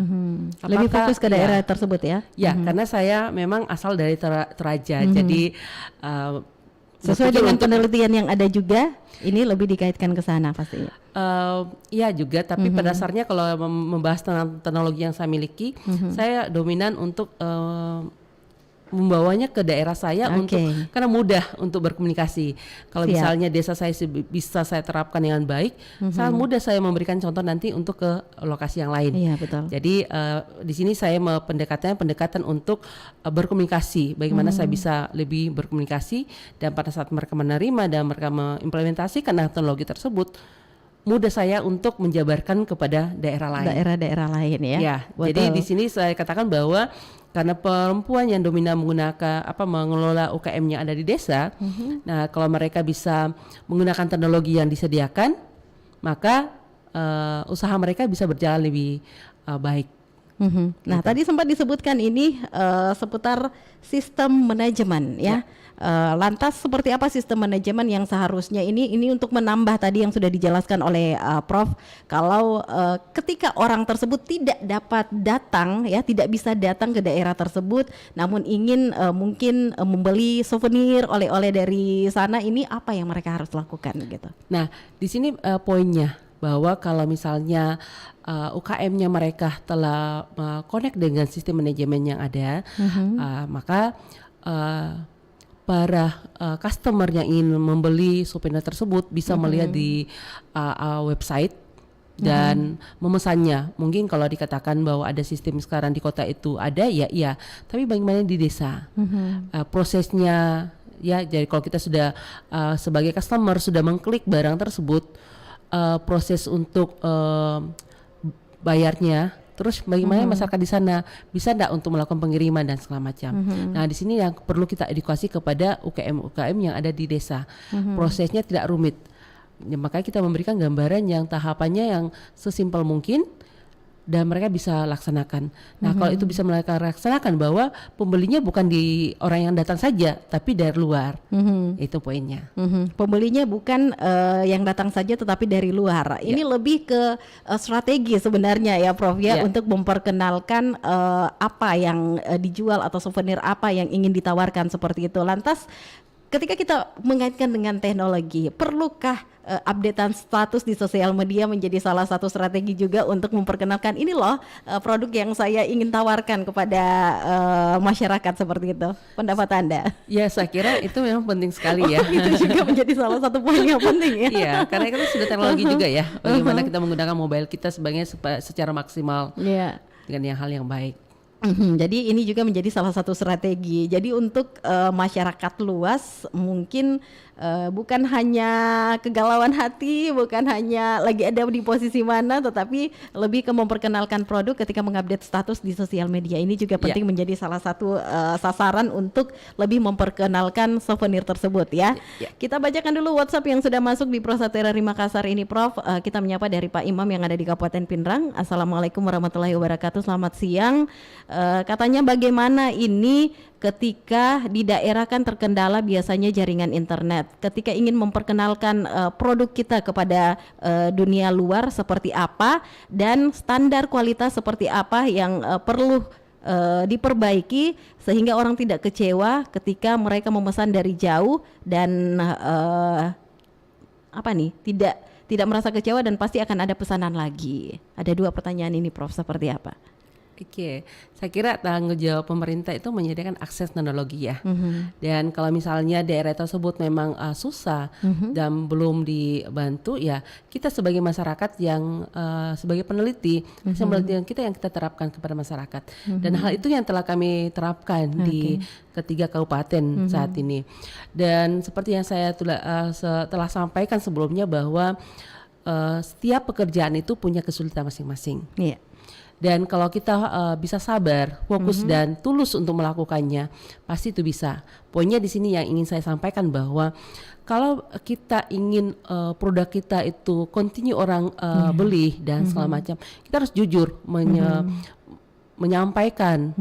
Lebih fokus ke daerah tersebut ya? Ya, karena saya memang asal dari Toraja, jadi sesuai dengan penelitian yang ada juga, ini lebih dikaitkan ke sana pastinya. Iya juga, tapi pada dasarnya kalau membahas tentang teknologi yang saya miliki, saya dominan untuk membawanya ke daerah saya karena mudah untuk berkomunikasi. Kalau misalnya desa saya bisa saya terapkan dengan baik, sangat mudah saya memberikan contoh nanti untuk ke lokasi yang lain. Iya, betul. Jadi di sini saya pendekatan untuk berkomunikasi. Bagaimana saya bisa lebih berkomunikasi, dan pada saat mereka menerima dan mereka mengimplementasikan teknologi tersebut, mudah saya untuk menjabarkan kepada daerah lain. Daerah-daerah lain ya. Ya, jadi di sini saya katakan bahwa karena perempuan yang dominan menggunakan mengelola UKM-nya ada di desa, nah kalau mereka bisa menggunakan teknologi yang disediakan, maka usaha mereka bisa berjalan lebih baik. Nah, tadi sempat disebutkan ini seputar sistem manajemen ya. Lantas seperti apa sistem manajemen yang seharusnya ini untuk menambah tadi yang sudah dijelaskan oleh Prof. Kalau ketika orang tersebut tidak dapat datang ya, tidak bisa datang ke daerah tersebut, namun ingin mungkin membeli souvenir oleh-oleh dari sana, ini apa yang mereka harus lakukan gitu? Nah, di sini poinnya bahwa kalau misalnya UKM-nya mereka telah connect dengan sistem manajemen yang ada, maka para customer yang ingin membeli souvenir tersebut bisa melihat di website dan memesannya. Mungkin kalau dikatakan bahwa ada sistem sekarang di kota itu ada, ya iya, tapi bagaimana di desa? Prosesnya ya, jadi kalau kita sudah sebagai customer sudah mengklik barang tersebut, proses untuk bayarnya, terus bagaimana masyarakat di sana bisa enggak untuk melakukan pengiriman dan segala macam. Nah, di sini yang perlu kita edukasi kepada UKM yang ada di desa. Prosesnya tidak rumit. Ya, makanya kita memberikan gambaran yang tahapannya yang sesimpel mungkin dan mereka bisa laksanakan. Nah, kalau itu bisa mereka laksanakan, bahwa pembelinya bukan di orang yang datang saja, tapi dari luar. Itu poinnya. Pembelinya bukan yang datang saja, tetapi dari luar. Ini lebih ke strategi sebenarnya ya, Prof ya, untuk memperkenalkan apa yang dijual atau souvenir apa yang ingin ditawarkan seperti itu. Lantas ketika kita mengaitkan dengan teknologi, perlukah updatean status di sosial media menjadi salah satu strategi juga untuk memperkenalkan ini loh produk yang saya ingin tawarkan kepada masyarakat seperti itu? Pendapat Anda? Ya, saya kira itu memang penting sekali ya. Itu juga menjadi salah satu poin yang penting ya. Iya, karena itu sudah teknologi juga ya. Bagaimana kita menggunakan mobile kita secara maksimal dengan hal yang baik. Jadi ini juga menjadi salah satu strategi. Jadi untuk masyarakat luas mungkin bukan hanya kegalauan hati, bukan hanya lagi ada di posisi mana, tetapi lebih ke memperkenalkan produk ketika mengupdate status di sosial media. Ini juga penting menjadi salah satu sasaran untuk lebih memperkenalkan souvenir tersebut ya. Kita bacakan dulu WhatsApp yang sudah masuk di Pro 1 RRI Makassar ini, Prof. Kita menyapa dari Pak Imam yang ada di Kabupaten Pindrang. Assalamualaikum warahmatullahi wabarakatuh. Selamat siang. Katanya bagaimana ini ketika di daerah kan terkendala biasanya jaringan internet. Ketika ingin memperkenalkan produk kita kepada dunia luar seperti apa, dan standar kualitas seperti apa yang perlu diperbaiki sehingga orang tidak kecewa ketika mereka memesan dari jauh dan tidak merasa kecewa dan pasti akan ada pesanan lagi. Ada 2 pertanyaan ini, Prof, seperti apa? Oke, saya kira tanggung jawab pemerintah itu menyediakan akses teknologi ya. Dan kalau misalnya daerah tersebut memang susah dan belum dibantu, ya kita sebagai masyarakat yang sebagai peneliti, penelitian kita yang kita terapkan kepada masyarakat. Dan hal itu yang telah kami terapkan di ketiga kabupaten saat ini. Dan seperti yang saya telah sampaikan sebelumnya, bahwa setiap pekerjaan itu punya kesulitan masing-masing. Dan kalau kita bisa sabar, fokus dan tulus untuk melakukannya, pasti itu bisa. Poinnya di sini yang ingin saya sampaikan, bahwa kalau kita ingin produk kita itu continue orang beli dan segala macam, kita harus jujur menyampaikan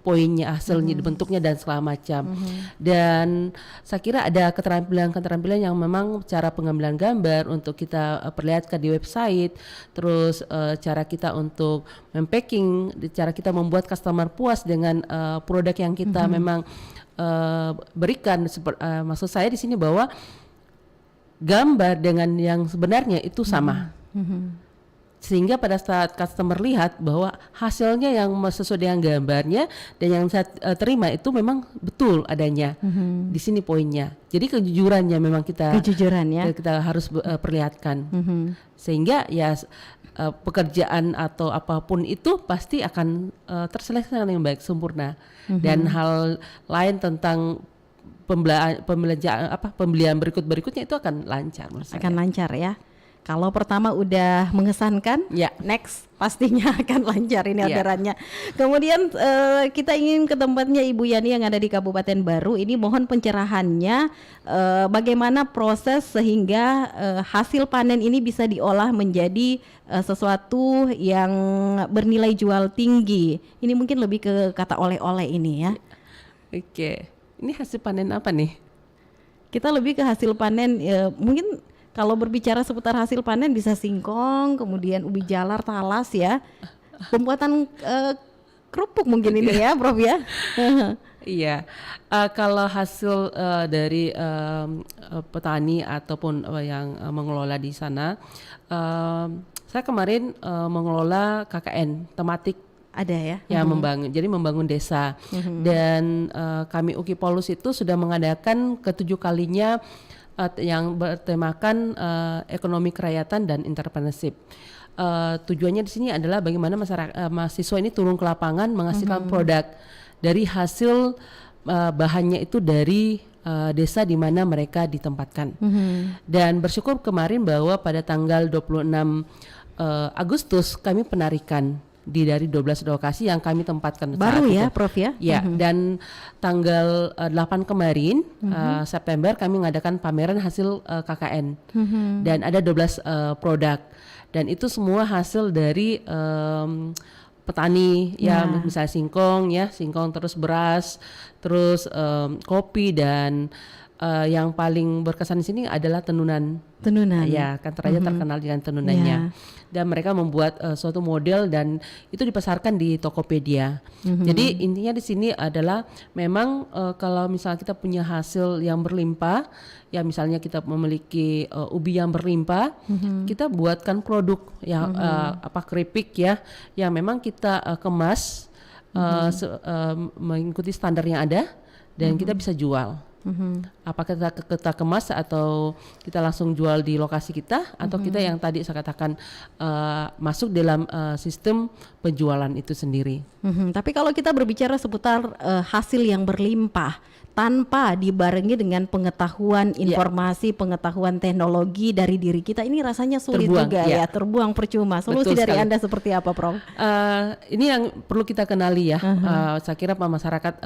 poinnya, hasilnya, bentuknya dan segala macam. Dan saya kira ada keterampilan yang memang cara pengambilan gambar untuk kita perlihatkan di website, terus cara kita untuk mempacking, cara kita membuat customer puas dengan produk yang kita memang berikan. Maksud saya di sini bahwa gambar dengan yang sebenarnya itu sama. Sehingga pada saat customer lihat bahwa hasilnya yang sesuai dengan gambarnya dan yang saya terima itu memang betul adanya. Di sini poinnya. Jadi kejujurannya memang kita harus perlihatkan. Sehingga ya pekerjaan atau apapun itu pasti akan terselesaikan dengan baik, sempurna. Dan hal lain tentang pembelian berikutnya itu akan lancar. Akan lancar ya. Kalau pertama udah mengesankan, Ya. next pastinya akan lancar ini Ya. orderannya. Kemudian kita ingin ke tempatnya Ibu Yani yang ada di Kabupaten Baru. Ini mohon pencerahannya bagaimana proses sehingga hasil panen ini bisa diolah menjadi sesuatu yang bernilai jual tinggi. Ini mungkin lebih ke kata oleh-oleh ini ya. Oke, ini hasil panen apa nih? Kita lebih ke hasil panen, mungkin kalau berbicara seputar hasil panen bisa singkong, kemudian ubi jalar, talas ya. Pembuatan kerupuk mungkin ini ya, Prof ya. Iya, kalau hasil dari petani ataupun yang mengelola di sana, saya kemarin mengelola KKN tematik. Ada ya. Ya, membangun desa. Dan kami UKI Polus itu sudah mengadakan ke-7 kalinya yang bertemakan ekonomi kerakyatan dan entrepreneurship. Tujuannya di sini adalah bagaimana mahasiswa ini turun ke lapangan menghasilkan produk dari hasil bahannya itu dari desa di mana mereka ditempatkan. Dan bersyukur kemarin bahwa pada tanggal 26 Agustus kami penarikan dari 12 lokasi yang kami tempatkan Baru saat ya, itu. Prof ya. Ya, dan tanggal 8 kemarin September kami mengadakan pameran hasil KKN. Dan ada 12 produk. Dan itu semua hasil dari petani ya, misalnya singkong terus beras, terus kopi, dan yang paling berkesan di sini adalah tenunan. Ya, kan Toraja terkenal dengan tenunannya. Dan mereka membuat suatu model dan itu dipasarkan di Tokopedia. Jadi intinya di sini adalah memang kalau misalnya kita punya hasil yang berlimpah, ya misalnya kita memiliki ubi yang berlimpah, kita buatkan produk yang keripik ya, yang memang kita kemas mengikuti standar yang ada dan kita bisa jual. Apakah kita kemas atau kita langsung jual di lokasi kita, atau kita yang tadi saya katakan masuk dalam sistem penjualan itu sendiri. Tapi kalau kita berbicara seputar hasil yang berlimpah tanpa dibarengi dengan pengetahuan informasi, pengetahuan teknologi dari diri kita, ini rasanya sulit juga ya, terbuang percuma. Solusi dari Anda seperti apa, Prof? Ini yang perlu kita kenali ya. Saya kira masyarakat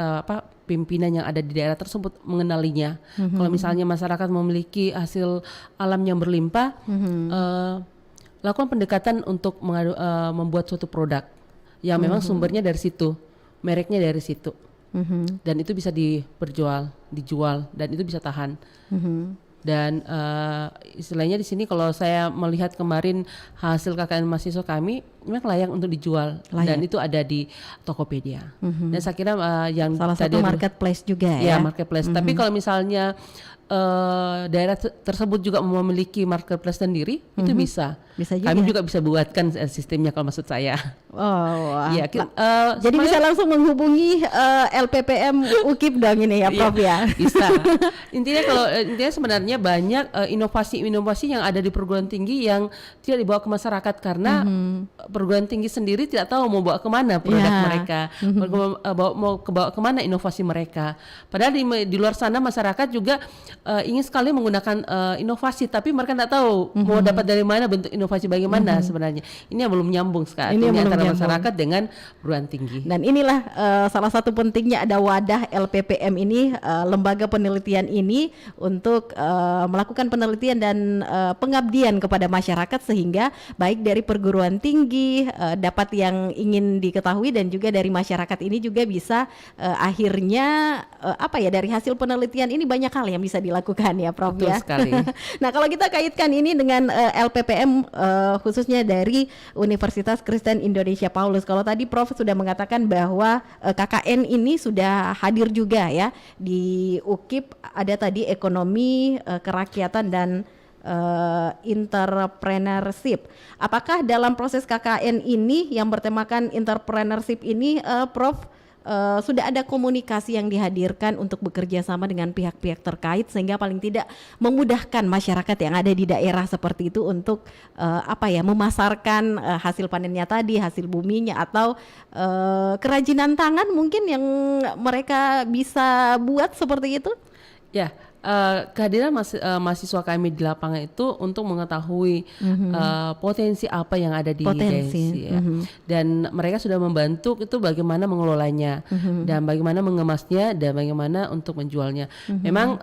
pimpinan yang ada di daerah tersebut mengenalinya. Kalau misalnya masyarakat memiliki hasil alam yang berlimpah, lakukan pendekatan untuk membuat suatu produk yang memang sumbernya dari situ, mereknya dari situ, dan itu bisa dijual, dan itu bisa tahan. Dan istilahnya di sini kalau saya melihat kemarin hasil KKN mahasiswa kami memang layak untuk dijual, dan itu ada di Tokopedia. Dan saya kira yang salah satu marketplace juga ya. Ya, marketplace. Tapi kalau misalnya daerah tersebut juga memiliki marketplace sendiri, itu bisa juga. Kami juga bisa buatkan sistemnya kalau maksud saya. Ya, jadi bisa langsung menghubungi LPPM UKIP dong ini ya, Prof ya. Bisa. Intinya sebenarnya banyak inovasi-inovasi yang ada di perguruan tinggi yang tidak dibawa ke masyarakat karena perguruan tinggi sendiri tidak tahu mau bawa kemana produk mereka, mau bawa kemana inovasi mereka. Padahal di luar sana masyarakat juga ingin sekali menggunakan inovasi, tapi mereka tidak tahu mau dapat dari mana, bentuk inovasi bagaimana sebenarnya. Ini yang belum nyambung sekali antara masyarakat dengan perguruan tinggi. Dan inilah salah satu pentingnya ada wadah LPPM ini, lembaga penelitian ini untuk melakukan penelitian dan pengabdian kepada masyarakat, sehingga baik dari perguruan tinggi dapat yang ingin diketahui, dan juga dari masyarakat ini juga bisa akhirnya dari hasil penelitian ini banyak hal yang bisa dilakukan ya, Prof. Betul ya. sekali. Nah, kalau kita kaitkan ini dengan LPPM khususnya dari Universitas Kristen Indonesia Paulus. Kalau tadi Prof sudah mengatakan bahwa KKN ini sudah hadir juga ya di UKIP, ada tadi ekonomi kerakyatan dan entrepreneurship. Apakah dalam proses KKN ini yang bertemakan entrepreneurship ini, Prof, sudah ada komunikasi yang dihadirkan untuk bekerja sama dengan pihak-pihak terkait sehingga paling tidak memudahkan masyarakat yang ada di daerah seperti itu untuk memasarkan hasil panennya tadi, hasil buminya, atau kerajinan tangan mungkin yang mereka bisa buat seperti itu? Ya, kehadiran mahasiswa kami di lapangan itu untuk mengetahui potensi apa yang ada di Densi ya. Dan mereka sudah membantu itu bagaimana mengelolanya dan bagaimana mengemasnya dan bagaimana untuk menjualnya. Memang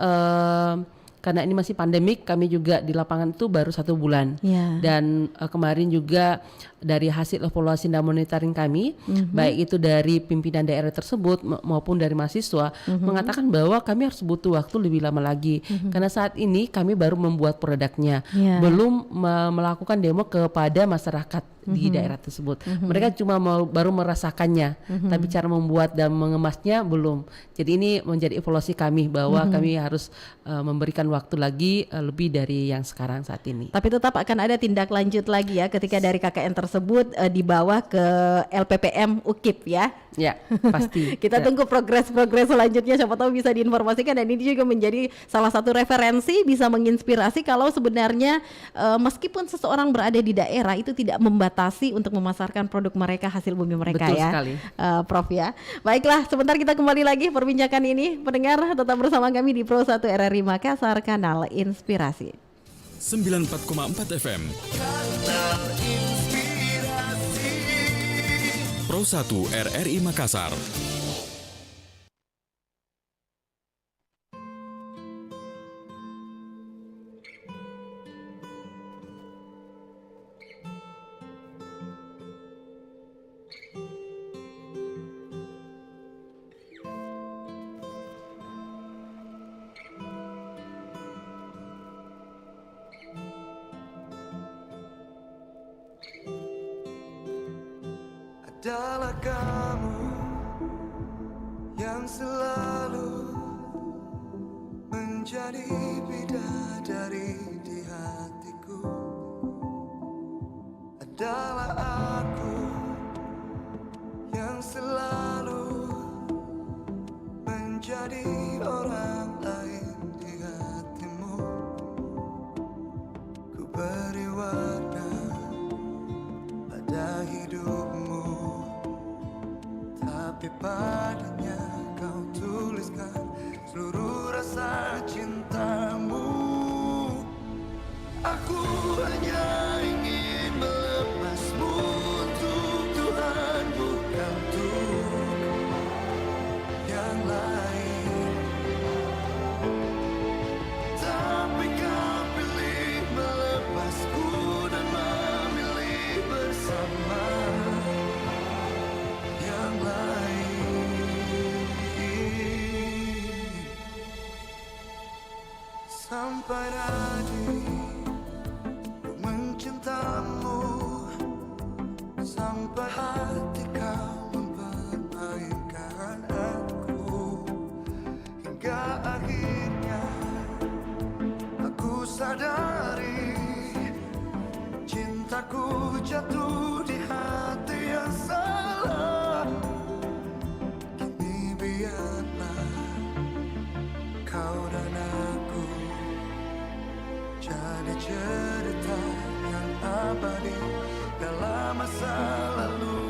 karena ini masih pandemik, kami juga di lapangan itu baru 1 bulan. Dan kemarin juga dari hasil evaluasi dan monitoring kami, baik itu dari pimpinan daerah tersebut maupun dari mahasiswa, mengatakan bahwa kami harus butuh waktu lebih lama lagi. Karena saat ini kami baru membuat produknya, belum melakukan demo kepada masyarakat di daerah tersebut. Mereka cuma baru merasakannya, tapi cara membuat dan mengemasnya belum. Jadi ini menjadi evaluasi kami bahwa kami harus memberikan waktu lagi lebih dari yang sekarang saat ini. Tapi tetap akan ada tindak lanjut lagi ya ketika dari KKN tersebut dibawa ke LPPM UKIP ya. Ya, pasti. Kita tunggu progres selanjutnya, siapa tahu bisa diinformasikan, dan ini juga menjadi salah satu referensi, bisa menginspirasi kalau sebenarnya meskipun seseorang berada di daerah itu tidak membatasi untuk memasarkan produk mereka, hasil bumi mereka. Betul ya. Sekali. Prof ya. Baiklah, sebentar kita kembali lagi perbincangan ini. Pendengar tetap bersama kami di Pro 1 RRI Makassar, kanal Inspirasi. 94,4 FM. Kanal Inspirasi. Pro 1 RRI Makassar. Adalah kamu yang selalu menjadi bidadari di hatiku. Adalah aku yang selalu menjadi orang lain di hatimu. Ku beri warna pada hidupmu, tapi padanya kau tuliskan seluruh rasa cintamu. Aku hanya ingin melepasmu untuk Tuhan, bukan untuk yang lain. Tapi kau pilih melepasku dan memilih bersama yang lain. Sampai tadi ku mencintamu, sampai hati kau mempermainkan aku, hingga akhirnya aku sadari cintaku jatuh di hati yang salah. Kini biarlah kau dan aku jadi cerita yang abadi dalam masa lalu.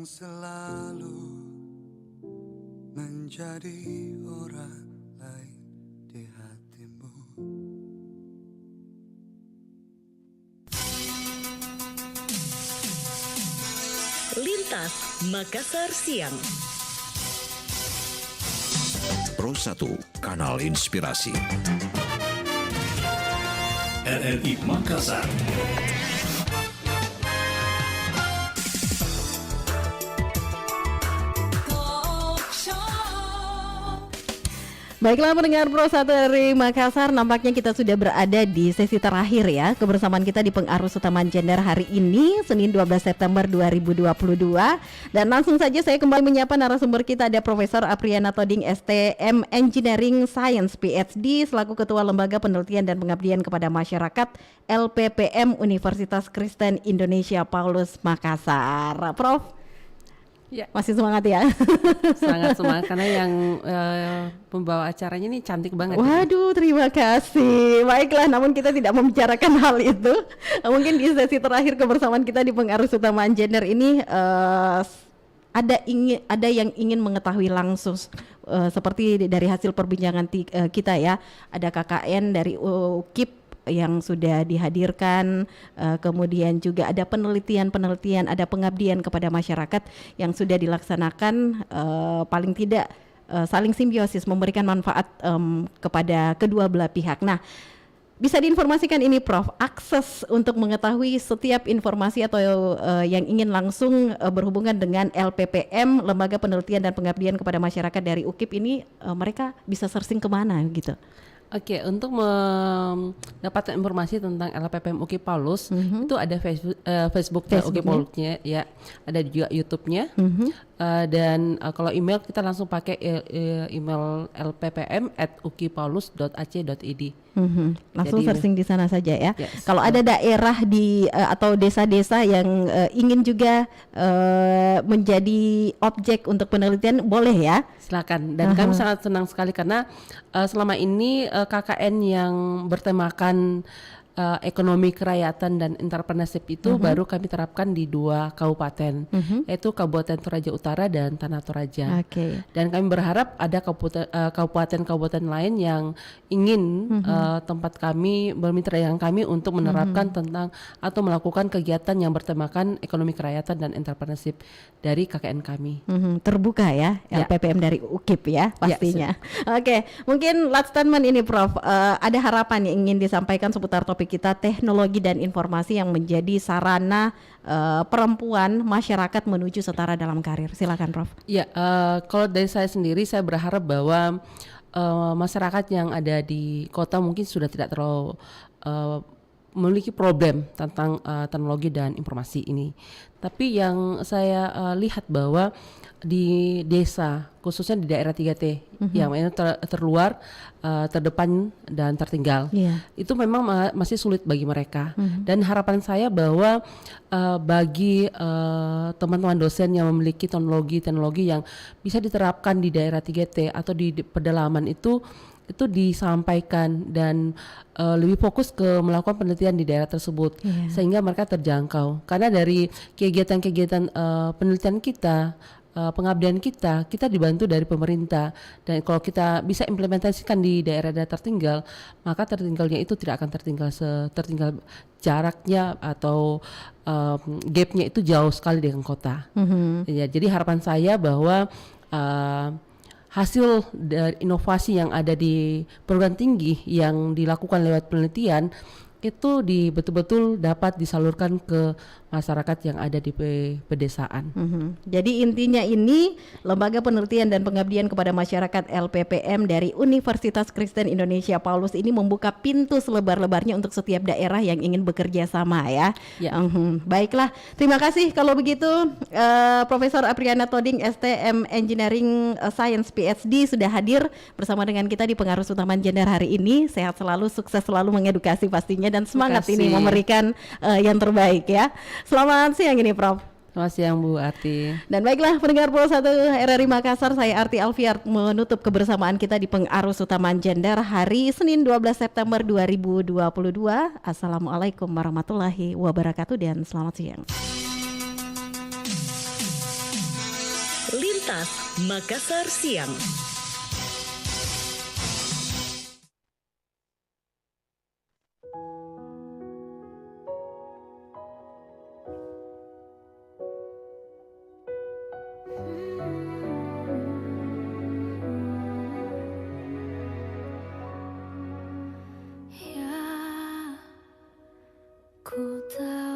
selalu menjadi orang lain di hatimu. Lintas Makassar Siang. Pro 1, Kanal Inspirasi. RRI Makassar. Baiklah pendengar Pro 1 dari Makassar, nampaknya kita sudah berada di sesi terakhir ya. Kebersamaan kita di Pengarus Utamaan Gender hari ini, Senin 12 September 2022. Dan langsung saja saya kembali menyapa narasumber kita, ada Profesor Apriana Toding, STM Engineering Science PhD, selaku Ketua Lembaga Penelitian dan Pengabdian kepada Masyarakat LPPM Universitas Kristen Indonesia Paulus Makassar. Prof, Ya, masih semangat ya? sangat semangat karena yang pembawa acaranya ini cantik banget. Waduh, terima kasih. Baiklah, namun kita tidak membicarakan hal itu. Mungkin di sesi terakhir kebersamaan kita di Pengarus Utamaan Gender ini ada yang ingin mengetahui langsung seperti dari hasil perbincangan kita ya. Ada KKN dari UKIP yang sudah dihadirkan, kemudian juga ada penelitian, ada pengabdian kepada masyarakat yang sudah dilaksanakan, paling tidak saling simbiosis, memberikan manfaat kepada kedua belah pihak. Nah, bisa diinformasikan ini Prof, akses untuk mengetahui setiap informasi atau yang ingin langsung berhubungan dengan LPPM, Lembaga Penelitian dan Pengabdian kepada Masyarakat dari UKIP ini, mereka bisa searching kemana gitu? Oke, untuk mendapatkan informasi tentang LPPM UKIP Paulus, itu ada Facebooknya UKIP Paulusnya, ya, ada juga YouTube-nya, dan kalau email kita langsung pakai email lppm@ukipaulus.ac.id. Langsung Jadi, searching di sana saja ya. Yes. Kalau ada daerah di atau desa-desa yang ingin juga menjadi objek untuk penelitian, boleh ya. Silakan. Dan kami sangat senang sekali karena selama ini KKN yang bertemakan ekonomi kerakyatan dan entrepreneurship itu baru kami terapkan di 2 kabupaten, yaitu Kabupaten Toraja Utara dan Tanah Toraja. Dan kami berharap ada kabupaten-kabupaten lain yang ingin tempat kami bermitra dengan kami untuk menerapkan tentang atau melakukan kegiatan yang bertemakan ekonomi kerakyatan dan entrepreneurship dari KKN kami. Terbuka ya, LPPM dari UKIP ya pastinya. Oke, mungkin last statement ini Prof, ada harapan yang ingin disampaikan seputar topik kita, teknologi dan informasi yang menjadi sarana perempuan masyarakat menuju setara dalam karir. Silakan Prof. Ya, kalau dari saya sendiri, saya berharap bahwa masyarakat yang ada di kota mungkin sudah tidak terlalu memiliki problem tentang teknologi dan informasi ini. Tapi yang saya lihat bahwa di desa, khususnya di daerah 3T, yang ini terluar, terdepan dan tertinggal, itu memang masih sulit bagi mereka. Dan harapan saya bahwa bagi teman-teman dosen yang memiliki teknologi yang bisa diterapkan di daerah 3T atau di pedalaman itu disampaikan dan lebih fokus ke melakukan penelitian di daerah tersebut, sehingga mereka terjangkau. Karena dari kegiatan-kegiatan penelitian kita, pengabdian kita dibantu dari pemerintah, dan kalau kita bisa implementasikan di daerah-daerah tertinggal, maka tertinggalnya itu tidak akan tertinggal jaraknya atau gapnya itu jauh sekali dengan kota. Ya, jadi harapan saya bahwa hasil dari inovasi yang ada di perguruan tinggi yang dilakukan lewat penelitian itu betul-betul dapat disalurkan ke masyarakat yang ada di pedesaan. Jadi intinya ini Lembaga Penelitian dan Pengabdian kepada Masyarakat LPPM dari Universitas Kristen Indonesia Paulus ini membuka pintu selebar-lebarnya untuk setiap daerah yang ingin bekerja sama ya. Baiklah, terima kasih kalau begitu Profesor Apriana Toding, STM Engineering Science PhD sudah hadir bersama dengan kita di Pengarus Utamaan Gender hari ini. Sehat selalu, sukses selalu mengedukasi pastinya, dan semangat ini memberikan yang terbaik ya. Selamat siang ini Prof. Selamat siang Bu Arti. Dan baiklah pendengar Pro 1 RRI Makassar, saya Arti Alfiar menutup kebersamaan kita di Pengarus Utamaan Gender hari Senin 12 September 2022. Assalamualaikum warahmatullahi wabarakatuh dan selamat siang. Lintas Makassar Siang. Ya, ku tak